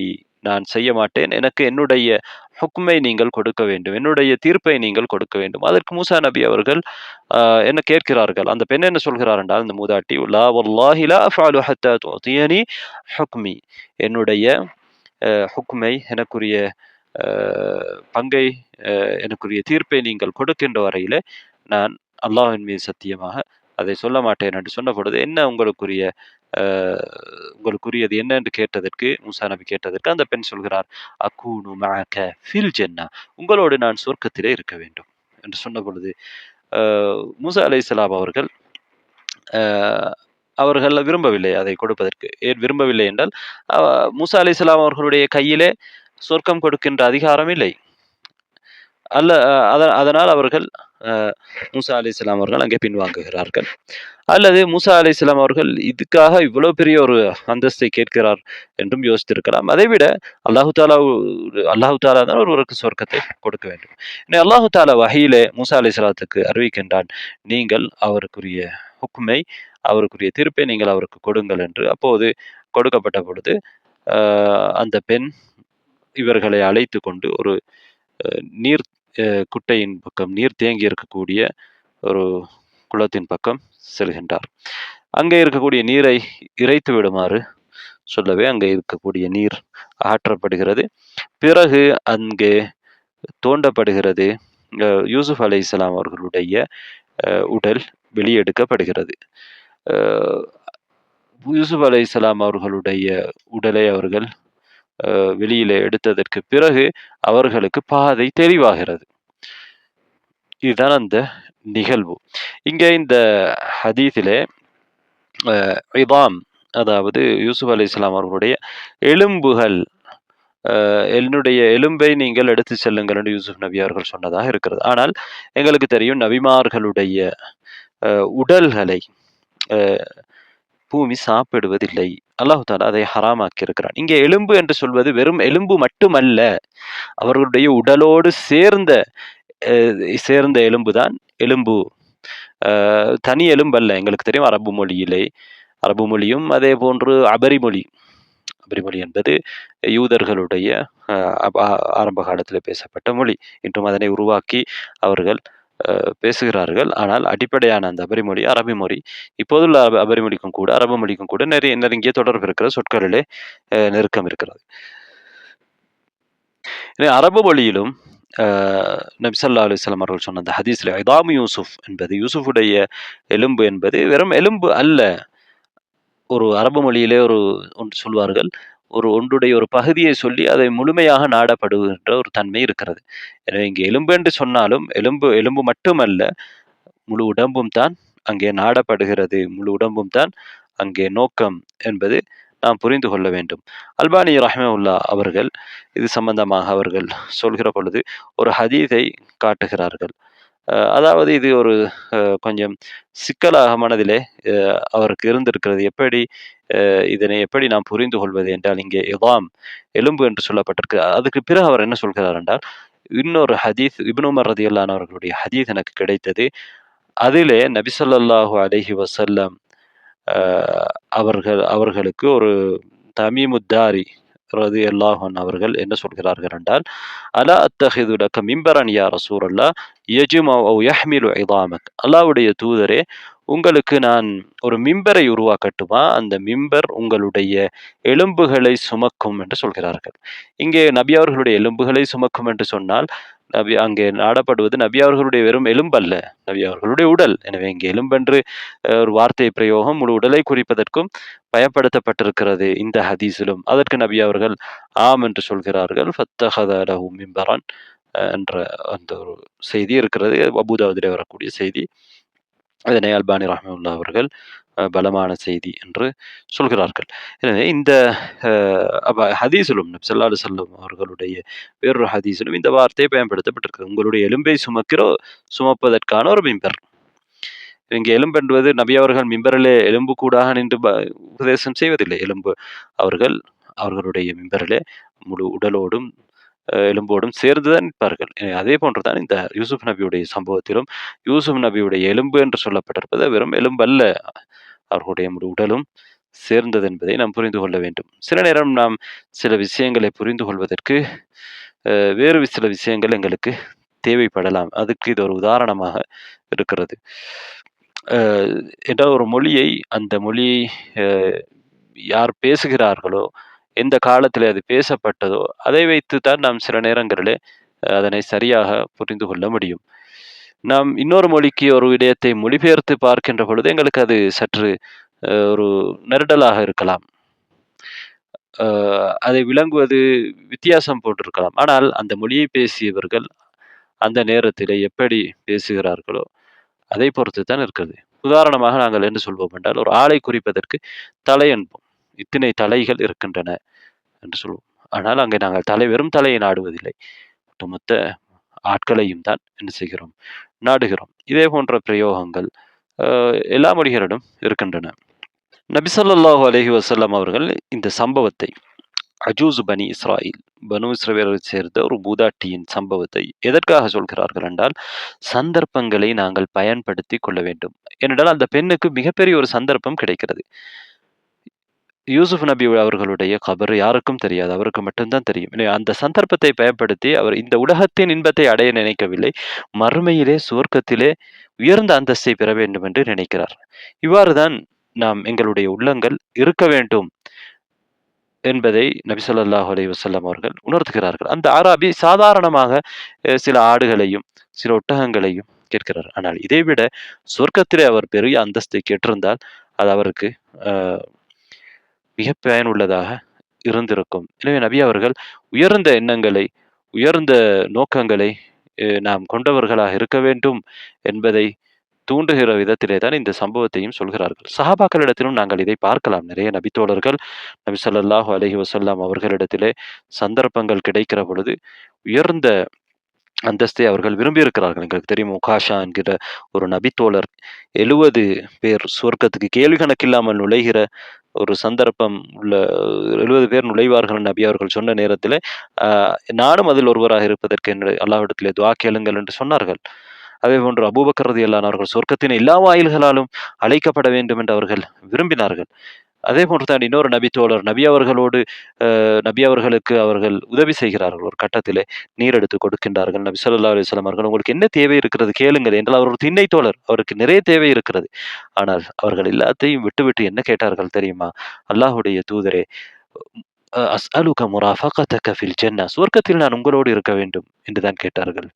நான் செய்ய மாட்டேன், எனக்கு என்னுடைய ஹுக்மை நீங்கள் கொடுக்க வேண்டும், என்னுடைய தீர்ப்பை நீங்கள் கொடுக்க வேண்டும். அதற்கு மூசா நபி அவர்கள் என்ன கேட்கிறார்கள். அந்த பெண் என்ன சொல்கிறார் என்றால், அந்த மூதாட்டி, லா வல்லாஹி லா அஃஅலு ஹத்தா துஅதியனி ஹுக்மி, என்னுடைய ஹுக்குமை, எனக்குரிய பங்கை, எனக்குரிய தீர்ப்பை நீங்கள் கொடுக்கின்ற வரையிலே நான் அல்லாஹ்வின் மீது சத்தியமாக அதை சொல்ல மாட்டேன் என்று சொன்ன பொழுது, என்ன உங்களுக்குரியது என்ன என்று கேட்டதற்கு, மூசா நபி கேட்டதற்கு அந்த பெண் சொல்கிறார், அகூனு மஅக ஃபில் ஜன்னah, உங்களோடு நான் சொர்க்கத்திலே இருக்க வேண்டும் என்று சொன்ன பொழுது, மூசா அலைஹிஸ்ஸலாம் அவர்கள் அவர்கள் விரும்பவில்லை அதை கொடுப்பதற்கு. ஏன் விரும்பவில்லை என்றால், மூசா அலைஹிஸ்ஸலாம் அவர்களுடைய கையிலே சொர்க்கம் கொடுக்கின்ற அதிகாரம் இல்லை. அதனால் அவர்கள் மூசா அலைஹிஸ்ஸலாம் அவர்கள் அங்கே பின்வாங்குகிறார்கள். அல்லது மூசா அலைஹிஸ்ஸலாம் அவர்கள் இதுக்காக இவ்வளவு பெரிய ஒரு அந்தஸ்தை கேட்கிறார் என்றும் யோசித்திருக்கலாம். அதைவிட அல்லாஹு தாலா தான் ஒருவருக்கு சொர்க்கத்தை கொடுக்க வேண்டும். அல்லாஹு தாலா வஹீலே மூசா அலைஹிஸ்ஸலாத்துக்கு அறிவிக்கின்றான், நீங்கள் அவருக்குரிய ஹுக்குமை, அவருக்குரிய தீர்ப்பை நீங்கள் அவருக்கு கொடுங்கள் என்று. அப்போது கொடுக்கப்பட்ட பொழுது அந்த பெண் இவர்களை அழைத்து கொண்டு ஒரு நீர் குட்டையின் பக்கம், நீர் தேங்கி இருக்கக்கூடிய ஒரு குளத்தின் பக்கம் செல்கின்றார். அங்கே இருக்கக்கூடிய நீரை இறைத்து விடுமாறு சொல்லவே அங்கே இருக்கக்கூடிய நீர் அகற்றப்படுகிறது. பிறகு அங்கே தோண்டப்படுகிறது. யூசுப் அலைஹிஸ்ஸலாம் அவர்களுடைய உடல் வெளியெடுக்கப்படுகிறது. யூசுப் அலைஹிஸ்ஸலாம் அவர்களுடைய உடலை அவர்கள் வெளியிலே எடுத்ததற்கு பிறகு அவர்களுக்கு பாதை தெளிவாகிறது. இதுதான் அந்த நிகழ்வு. இங்கே இந்த ஹதீஸிலே இதாம், அதாவது யூசுப் அலைஹிஸ்ஸலாம் அவர்களுடைய எலும்புகள், என்னுடைய எலும்பை நீங்கள் எடுத்து செல்லுங்கள் என்று யூசுப் நபி அவர்கள் சொன்னதாக இருக்கிறது. ஆனால் எங்களுக்கு தெரியும், நபிமார்களுடைய உடல்களை பூமி சாப்பிடுவதில்லை. அல்லாஹு தாலா அதை ஹராமாக்கி இருக்கிறான். இங்கே எலும்பு என்று சொல்வது வெறும் எலும்பு மட்டுமல்ல, அவர்களுடைய உடலோடு சேர்ந்த எலும்புதான் எலும்பு. தனி எலும்பல்ல. எங்களுக்கு தெரியும் அரபு மொழியும் அதே போன்று அபரி மொழி என்பது யூதர்களுடைய ஆரம்ப காலத்தில் பேசப்பட்ட மொழி. இன்றும் அதனை உருவாக்கி அவர்கள் பேசுகிறார்கள். ஆனால் அடிப்படையான அந்த அபரி மொழி அரபி மொழி. இப்போதுள்ள அபரி மொழிக்கும் கூட அரபு மொழிக்கும் கூட நெருங்கிய தொடர்பு இருக்கிற சொற்களிலே நெருக்கம் இருக்கிறது. அரபு மொழியிலும் நபி ஸல்லல்லாஹு அலைஹி வஸல்லம் அவர்கள் சொன்ன அந்த ஹதீஸ்ல இதாமு யூசுப் என்பது, யூசுஃபுடைய எலும்பு என்பது வெறும் எலும்பு அல்ல. ஒரு அரபு மொழியிலே ஒன்று சொல்வார்கள், ஒன்றுடைய ஒரு பகுதியை சொல்லி அதை முழுமையாக நாடப்படுகின்ற ஒரு தன்மை இருக்கிறது. எனவே இங்கே எலும்பு என்று சொன்னாலும் எலும்பு மட்டுமல்ல, முழு உடம்பும் தான் அங்கே நாடப்படுகிறது, முழு உடம்பும் தான் அங்கே நோக்கம் என்பது நாம் புரிந்து கொள்ள வேண்டும். அல்பானி ரஹ்மத்துல்லாஹ் அவர்கள் இது சம்பந்தமாக அவர்கள் சொல்கிற பொழுது ஒரு ஹதீஸை காட்டுகிறார்கள். அதாவது இது ஒரு கொஞ்சம் சிக்கலாக மனதிலே அவருக்கு இருந்திருக்கிறது. இதனை எப்படி நாம் புரிந்து கொள்வது என்றால், இங்கே இதாம் எலும்பு என்று சொல்லப்பட்டிருக்கு. அதுக்கு பிறகு அவர் என்ன சொல்கிறார் என்றால், இன்னொரு ஹதீஸ் இப்னு உமர் ரலியல்லாஹு அன்ஹு அவர்களுடைய ஹதீஸ் எனக்கு கிடைத்தது. அதிலே நபி ஸல்லல்லாஹு அலைஹி வஸல்லம் அவர்களுக்கு ஒரு தமீமுத்தாரி ரலியல்லாஹு அன்ஹு அவர்கள் என்ன சொல்கிறார்கள் என்றால், அலா அத்தஹிது லக மிம்பரன் யா ரசூலல்லாஹ் யஜ்மஉ அவ் யஹ்மிலு இதாமக், அல்லாஹ்வுடைய தூதரே, உங்களுக்கு நான் ஒரு மிம்பரை உருவாக்கட்டுமா, அந்த மிம்பர் உங்களுடைய எலும்புகளை சுமக்கும் என்று சொல்கிறார்கள். இங்கே நபி அவர்களுடைய எலும்புகளை சுமக்கும் என்று சொன்னால், அங்கே நாடப்படுவது நபி அவர்களுடைய வெறும் எலும்பல்ல, நபி அவர்களுடைய உடல். எனவே இங்கே எலும்பென்று ஒரு வார்த்தை பிரயோகம் முழு உடலை குறிப்பதற்கும் பயன்படுத்தப்பட்டிருக்கிறது இந்த ஹதீஸிலும். அதற்கு நபி அவர்கள் ஆம் என்று சொல்கிறார்கள். ஃபத்தஹத லஹு மிம்பரன் என்ற அந்த ஒரு செய்தி இருக்கிறது, அபூதாவுதிலே வரக்கூடிய செய்தி. அதனை அல்பானி ரஹ்மத்துல்லாஹ் அவர்கள் பலமான செய்தி என்று சொல்கிறார்கள். எனவே இந்த ஹதீஸிலும் நபி ஸல்லல்லாஹு அலைஹி வஸல்லம் அவர்களுடைய வேறொரு ஹதீஸிலும் இந்த வார்த்தை பயன்படுத்தப்பட்டிருக்கிறது. உங்களுடைய எலும்பை சுமப்பதற்கான ஒரு மிம்பர். இங்கே எலும்பு என்பது நபி அவர்கள் மிம்பரிலே எலும்பு கூடாக நின்று உபதேசம் செய்வதில்லை. அவர்களுடைய மிம்பரிலே முழு உடலோடும் எலும்போடும் சேர்ந்துதான் நிற்பார்கள். அதே போன்றுதான் இந்த யூசுப் நபியுடைய சம்பவத்திலும் யூசுப் நபியுடைய எலும்பு என்று சொல்லப்பட்டிருப்பது வெறும் எலும்பு அல்ல, அவர்களுடைய முழு உடலும் சேர்ந்தது என்பதை நாம் புரிந்து கொள்ள வேண்டும். சில நேரம் நாம் சில விஷயங்களை புரிந்து கொள்வதற்கு வேறு சில விஷயங்கள் எங்களுக்கு தேவைப்படலாம். அதுக்கு இது ஒரு உதாரணமாக இருக்கிறது. என்றால் ஒரு மொழியை, அந்த மொழியை யார் பேசுகிறார்களோ, எந்த காலத்தில் அது பேசப்பட்டதோ அதை வைத்து தான் நாம் சில நேரங்களிலே அதனை சரியாக புரிந்து கொள்ள முடியும். நாம் இன்னொரு மொழிக்கு ஒரு விடயத்தை மொழிபெயர்த்து பார்க்கின்ற பொழுது எங்களுக்கு அது சற்று ஒரு நெருடலாக இருக்கலாம். அதை விளங்குவது வித்தியாசம் போட்டிருக்கலாம். ஆனால் அந்த மொழியை பேசியவர்கள் அந்த நேரத்திலே எப்படி பேசுகிறார்களோ அதை பொறுத்து தான் இருக்கிறது. உதாரணமாக நாங்கள் என்ன சொல்வோம் என்றால், ஒரு ஆளை குறிப்பதற்கு தலை என்போம். இத்தனை தலைகள் இருக்கின்றன என்று சொல்வோம். ஆனால் அங்கே நாங்கள் வெறும் தலையை நாடுவதில்லை. ஒட்டுமொத்த ஆட்களையும் தான் என்ன செய்கிறோம்? நாடுகிறோம். இதே போன்ற பிரயோகங்கள் எல்லா மொழிகளிடம் இருக்கின்றன. நபி ஸல்லல்லாஹு அலைஹி வஸல்லம் அவர்கள் இந்த சம்பவத்தை அஜூஸ் பனி இஸ்ராயில் பனு இஸ்ரவேலை சேர்ந்த ஒரு மூதாட்டியின் சம்பவத்தை எதற்காக சொல்கிறார்கள் என்றால், சந்தர்ப்பங்களை நாங்கள் பயன்படுத்தி கொள்ள வேண்டும். ஏனென்றால் அந்த பெண்ணுக்கு மிகப்பெரிய ஒரு சந்தர்ப்பம் கிடைக்கிறது. யூசுப் நபி அவர்களுடைய கபர் யாருக்கும் தெரியாது. அவருக்கு மட்டும்தான் தெரியும். அந்த சந்தர்ப்பத்தை பயன்படுத்தி அவர் இந்த உலகத்தின் இன்பத்தை அடைய நினைக்கவில்லை. மறுமையிலே சுவர்க்கத்திலே உயர்ந்த அந்தஸ்தை பெற வேண்டும் என்று நினைக்கிறார். இவ்வாறுதான் நாம் எங்களுடைய உள்ளங்கள் இருக்க வேண்டும் என்பதை நபி ஸல்லல்லாஹு அலைஹி வஸல்லம் அவர்கள் உணர்த்துகிறார்கள். அந்த ஆராபி சாதாரணமாக சில ஆடுகளையும் சில ஒட்டகங்களையும் கேட்கிறார். ஆனால் இதைவிட சொர்க்கத்திலே அவர் பெரிய அந்தஸ்தை கேட்டிருந்தால் அது அவருக்கு மிக பயனுள்ளதாக இருந்திருக்கும். எனவே நபி அவர்கள் உயர்ந்த எண்ணங்களை உயர்ந்த நோக்கங்களை நாம் கொண்டவர்களாக இருக்க வேண்டும் என்பதை தூண்டுகிற விதத்திலே தான் இந்த சம்பவத்தையும் சொல்கிறார்கள். சஹாபாக்களிடத்திலும் நாங்கள் இதை பார்க்கலாம். நிறைய நபித்தோழர்கள் நபி ஸல்லல்லாஹு அலைஹி வஸல்லம் அவர்களிடத்திலே சந்தர்ப்பங்கள் கிடைக்கிற பொழுது உயர்ந்த அந்தஸ்தை அவர்கள் விரும்பியிருக்கிறார்கள். எங்களுக்கு தெரியும், உகாஷா என்கிற ஒரு நபித்தோழர் 70 பேர் சுவர்க்கத்துக்கு கேள்வி கணக்கில்லாமல் நுழைகிற ஒரு சந்தர்ப்பம் உள்ள 70 பேர் நுழைவார்கள் நபி அவர்கள் சொன்ன நேரத்தில் நானும் அதில் ஒருவராக இருப்பதற்கு என்று அல்லாஹ்விடத்திலே துஆ கேளுங்கள் என்று சொன்னார்கள். அதே போன்று அபூபக்கர் ரலியல்லாஹு அவர்கள் சொர்க்கத்தின் எல்லா வாயில்களாலும் அழைக்கப்பட வேண்டும் என்று அவர்கள் விரும்பினார்கள். அதே போன்றுதான் இன்னொரு நபித்தோழர் நபி அவர்களுக்கு அவர்கள் உதவி செய்கிறார்கள். ஒரு கட்டத்திலே நீர் எடுத்து கொடுக்கின்றார்கள். நபி ஸல்லல்லாஹு அலைஹி வஸல்லம் அவர்கள், உங்களுக்கு என்ன தேவை இருக்கிறது கேளுங்கள் என்றால், அவர் ஒரு திண்ணை தோழர், அவருக்கு நிறைய தேவை இருக்கிறது. ஆனால் அவர்கள் எல்லாத்தையும் விட்டுவிட்டு என்ன கேட்டார்கள் தெரியுமா? அல்லாஹ்வுடைய தூதரே, அஸ்அலுக முராஃபகதக ஃபில் ஜன்னah, சுவர்க்கத்தில் நான் உங்களோடு இருக்க வேண்டும் என்றுதான் கேட்டார்கள்.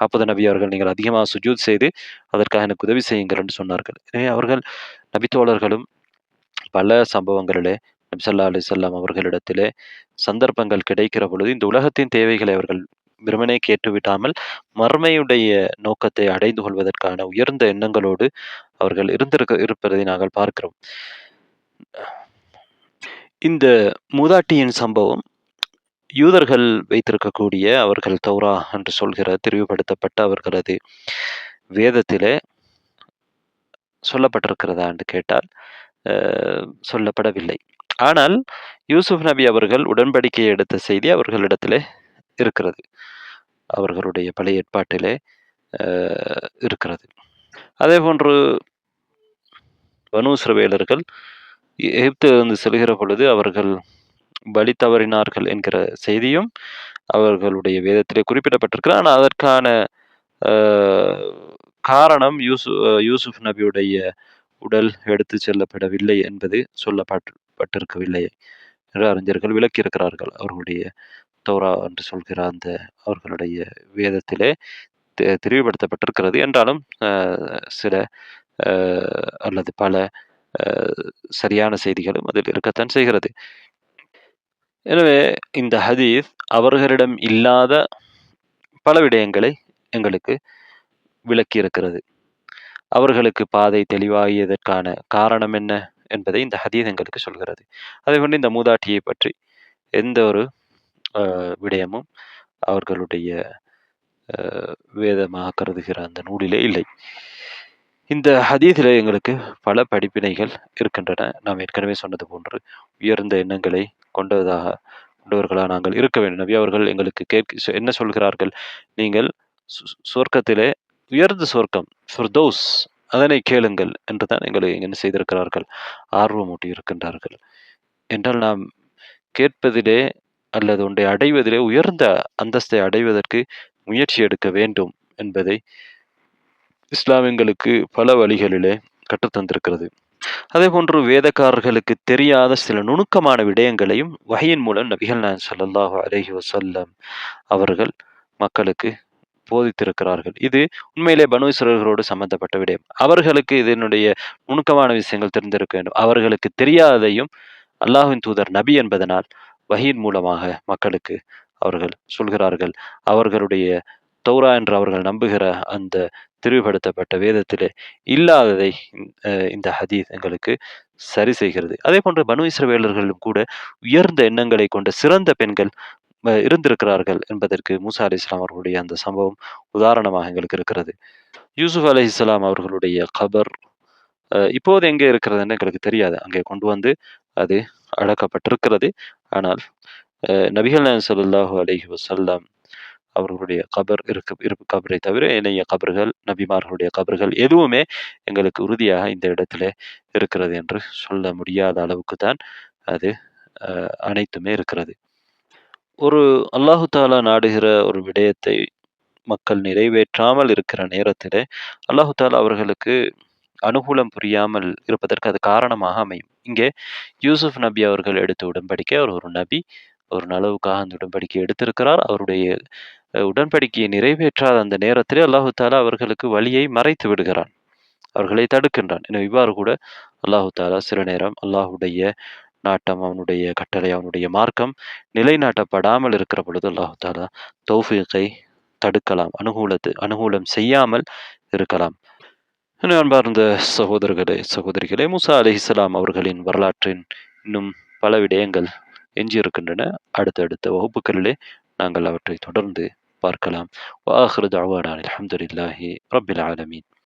அப்போது நபி அவர்கள், நீங்கள் அதிகமாக சுஜூத் செய்து அதற்காக எனக்கு உதவி செய்யுங்கள் என்று சொன்னார்கள். எனவே அவர்கள் நபித்தோழர்களும் பல சம்பவங்களிலே நபி ஸல்லல்லாஹு அலைஹி வஸல்லம் அவர்களிடத்திலே சந்தர்ப்பங்கள் கிடைக்கிற பொழுது இந்த உலகத்தின் தேவைகளை அவர்கள் வெறுமனே கேட்டுவிடாமல் மறுமையுடைய நோக்கத்தை அடைந்து கொள்வதற்கான உயர்ந்த எண்ணங்களோடு அவர்கள் இருப்பதை நாங்கள் பார்க்கிறோம். இந்த மூதாட்டியின் சம்பவம் யூதர்கள் வைத்திருக்கக்கூடிய அவர்கள் தௌரா என்று சொல்கிற திரிவுபடுத்தப்பட்ட அவர்களது வேதத்திலே சொல்லப்பட்டிருக்கிறதா என்று கேட்டால் சொல்லப்படவில்லை. ஆனால் யூசுப் நபி அவர்கள் உடன்படிக்கையை எடுத்த செய்தி அவர்களிடத்திலே இருக்கிறது. அவர்களுடைய பழைய ஏற்பாட்டிலே இருக்கிறது. அதே போன்று பனு இஸ்ரவேலர்கள் எகிப்திலிருந்து செல்கிற பொழுது அவர்கள் பலி தவறினார்கள் என்கிற செய்தியும் அவர்களுடைய வேதத்திலே குறிப்பிடப்பட்டிருக்கிறது. ஆனால் அதற்கான காரணம் யூசுப் நபியுடைய உடல் எடுத்து செல்லப்படவில்லை என்பது சொல்லப்பட்டிருக்கவில்லை என்று அறிஞர்கள் விளக்கியிருக்கிறார்கள். அவர்களுடைய தௌரா என்று சொல்கிற அந்த அவர்களுடைய வேதத்திலே தெரிவுபடுத்தப்பட்டிருக்கிறது. என்றாலும் சில அல்லது பல சரியான செய்திகளும் அதில் இருக்கத்தான் செய்கிறது. எனவே இந்த ஹதீஸ் அவர்களிடம் இல்லாத பல விடயங்களை எங்களுக்கு விளக்கி இருக்கிறது. அவர்களுக்கு பாதை தெளிவாகியதற்கான காரணம் என்ன என்பதை இந்த ஹதீஸ் எங்களுக்கு சொல்கிறது. அதேபோன்று இந்த மூதாட்டியை பற்றி எந்த ஒரு விடயமும் அவர்களுடைய வேதமாக கருதுகிற அந்த நூலிலே இல்லை. இந்த ஹதீஸில் எங்களுக்கு பல படிப்பினைகள் இருக்கின்றன. நாம் ஏற்கனவே சொன்னது போன்று உயர்ந்த எண்ணங்களை கொண்டவர்களாக நாங்கள் இருக்க வேண்டும். நபி அவர்கள் எங்களுக்கு என்ன சொல்கிறார்கள்? நீங்கள் சொர்க்கத்திலே உயர்ந்த சொர்க்கம் ஃபிர்தௌஸ் அதனை கேளுங்கள் என்றுதான் எங்களை என்ன செய்திருக்கிறார்கள், ஆர்வமூட்டி இருக்கின்றார்கள். என்றால் நாம் கேட்பதிலே அல்லது ஒன்றை அடைவதிலே உயர்ந்த அந்தஸ்தை அடைவதற்கு முயற்சி எடுக்க வேண்டும் என்பதை இஸ்லாம் எங்களுக்கு பல வழிகளிலே கற்றுத்தந்திருக்கிறது. அதேபோன்று வேதக்காரர்களுக்கு தெரியாத சில நுணுக்கமான விடயங்களையும் வஹீயின் மூலம் நபிகள் நாயகம் ஸல்லல்லாஹு அலைஹி வஸல்லம் அவர்கள் மக்களுக்கு போதித்திருக்கிறார்கள். இது உண்மையிலே பனு இஸ்ரவேலர்களோடு சம்பந்தப்பட்ட விடயம். அவர்களுக்கு இதனுடைய நுணுக்கமான விஷயங்கள் தெரிந்திருக்க வேண்டும். அவர்களுக்கு தெரியாததையும் அல்லாஹ்வின் தூதர் நபி என்பதனால் வஹீயின் மூலமாக மக்களுக்கு அவர்கள் சொல்கிறார்கள். அவர்களுடைய தௌரா என்று அவர்கள் நம்புகிற அந்த திரிவுபடுத்தப்பட்ட வேதத்திலே இல்லாததை இந்த ஹதீஸ் எங்களுக்கு சரி செய்கிறது. அதேபோன்று பனு இஸ்ரவேலர்களும் கூட உயர்ந்த எண்ணங்களை கொண்ட சிறந்த பெண்கள் இருந்திருக்கிறார்கள் என்பதற்கு மூசா அலைஹிஸ்ஸலாம் அவர்களுடைய அந்த சம்பவம் உதாரணமாக எங்களுக்கு இருக்கிறது. யூசுப் அலைஹிஸ்ஸலாம் அவர்களுடைய கபர் இப்போது எங்கே இருக்கிறதுன்னு எங்களுக்கு தெரியாது. அங்கே கொண்டு வந்து அது அடக்கப்பட்டிருக்கிறது. ஆனால் நபிகள் நாயகம் ஸல்லல்லாஹு அலைஹி வஸல்லம் அவர்களுடைய கபர் இருப்பு கபரை தவிர ஏனைய கபர்கள், நபிமார்களுடைய கபர்கள் எதுவுமே எங்களுக்கு உறுதியாக இந்த இடத்திலே இருக்கிறது என்று சொல்ல முடியாத அளவுக்கு தான் அது அனைத்துமே இருக்கிறது. ஒரு அல்லாஹு தாலா நாடுகிற ஒரு விடயத்தை மக்கள் நிறைவேற்றாமல் இருக்கிற நேரத்திலே அல்லாஹு தாலா அவர்களுக்கு அனுகூலம் புரியாமல் இருப்பதற்கு அது காரணமாக அமையும். இங்கே யூசுப் நபி அவர்கள் எடுத்த உடன்படிக்கை, அவர் ஒரு நபி, ஒரு நலவுக்காக அந்த உடன்படிக்கை எடுத்திருக்கிறார். அவருடைய உடன்படிக்கையை நிறைவேற்றாத அந்த நேரத்திலே அல்லாஹு தாலா அவர்களுக்கு வழியை மறைத்து விடுகிறான், அவர்களை தடுக்கின்றான். எனவே இவ்வாறு கூட அல்லாஹு தாலா சில நேரம் அல்லாஹுடைய நாட்டம், அவனுடைய கட்டளை, அவனுடைய மார்க்கம் நிலைநாட்டப்படாமல் இருக்கிற பொழுது அல்லாஹு தாலா தௌஃபீகை தடுக்கலாம், அனுகூலம் செய்யாமல் இருக்கலாம். அன்பார்ந்த சகோதரர்களே, சகோதரிகளே, மூசா அலைஹிஸ்ஸலாம் அவர்களின் வரலாற்றின் இன்னும் பல விடயங்கள் எஞ்சியிருக்கின்றன. அடுத்தடுத்த வகுப்புகளிலே நாங்கள் அவற்றை தொடர்ந்து பார்க்கலாம். வஆகிரு தஅவானா அல்ஹம்துலில்லாஹி ரப்பில் ஆலமீன்.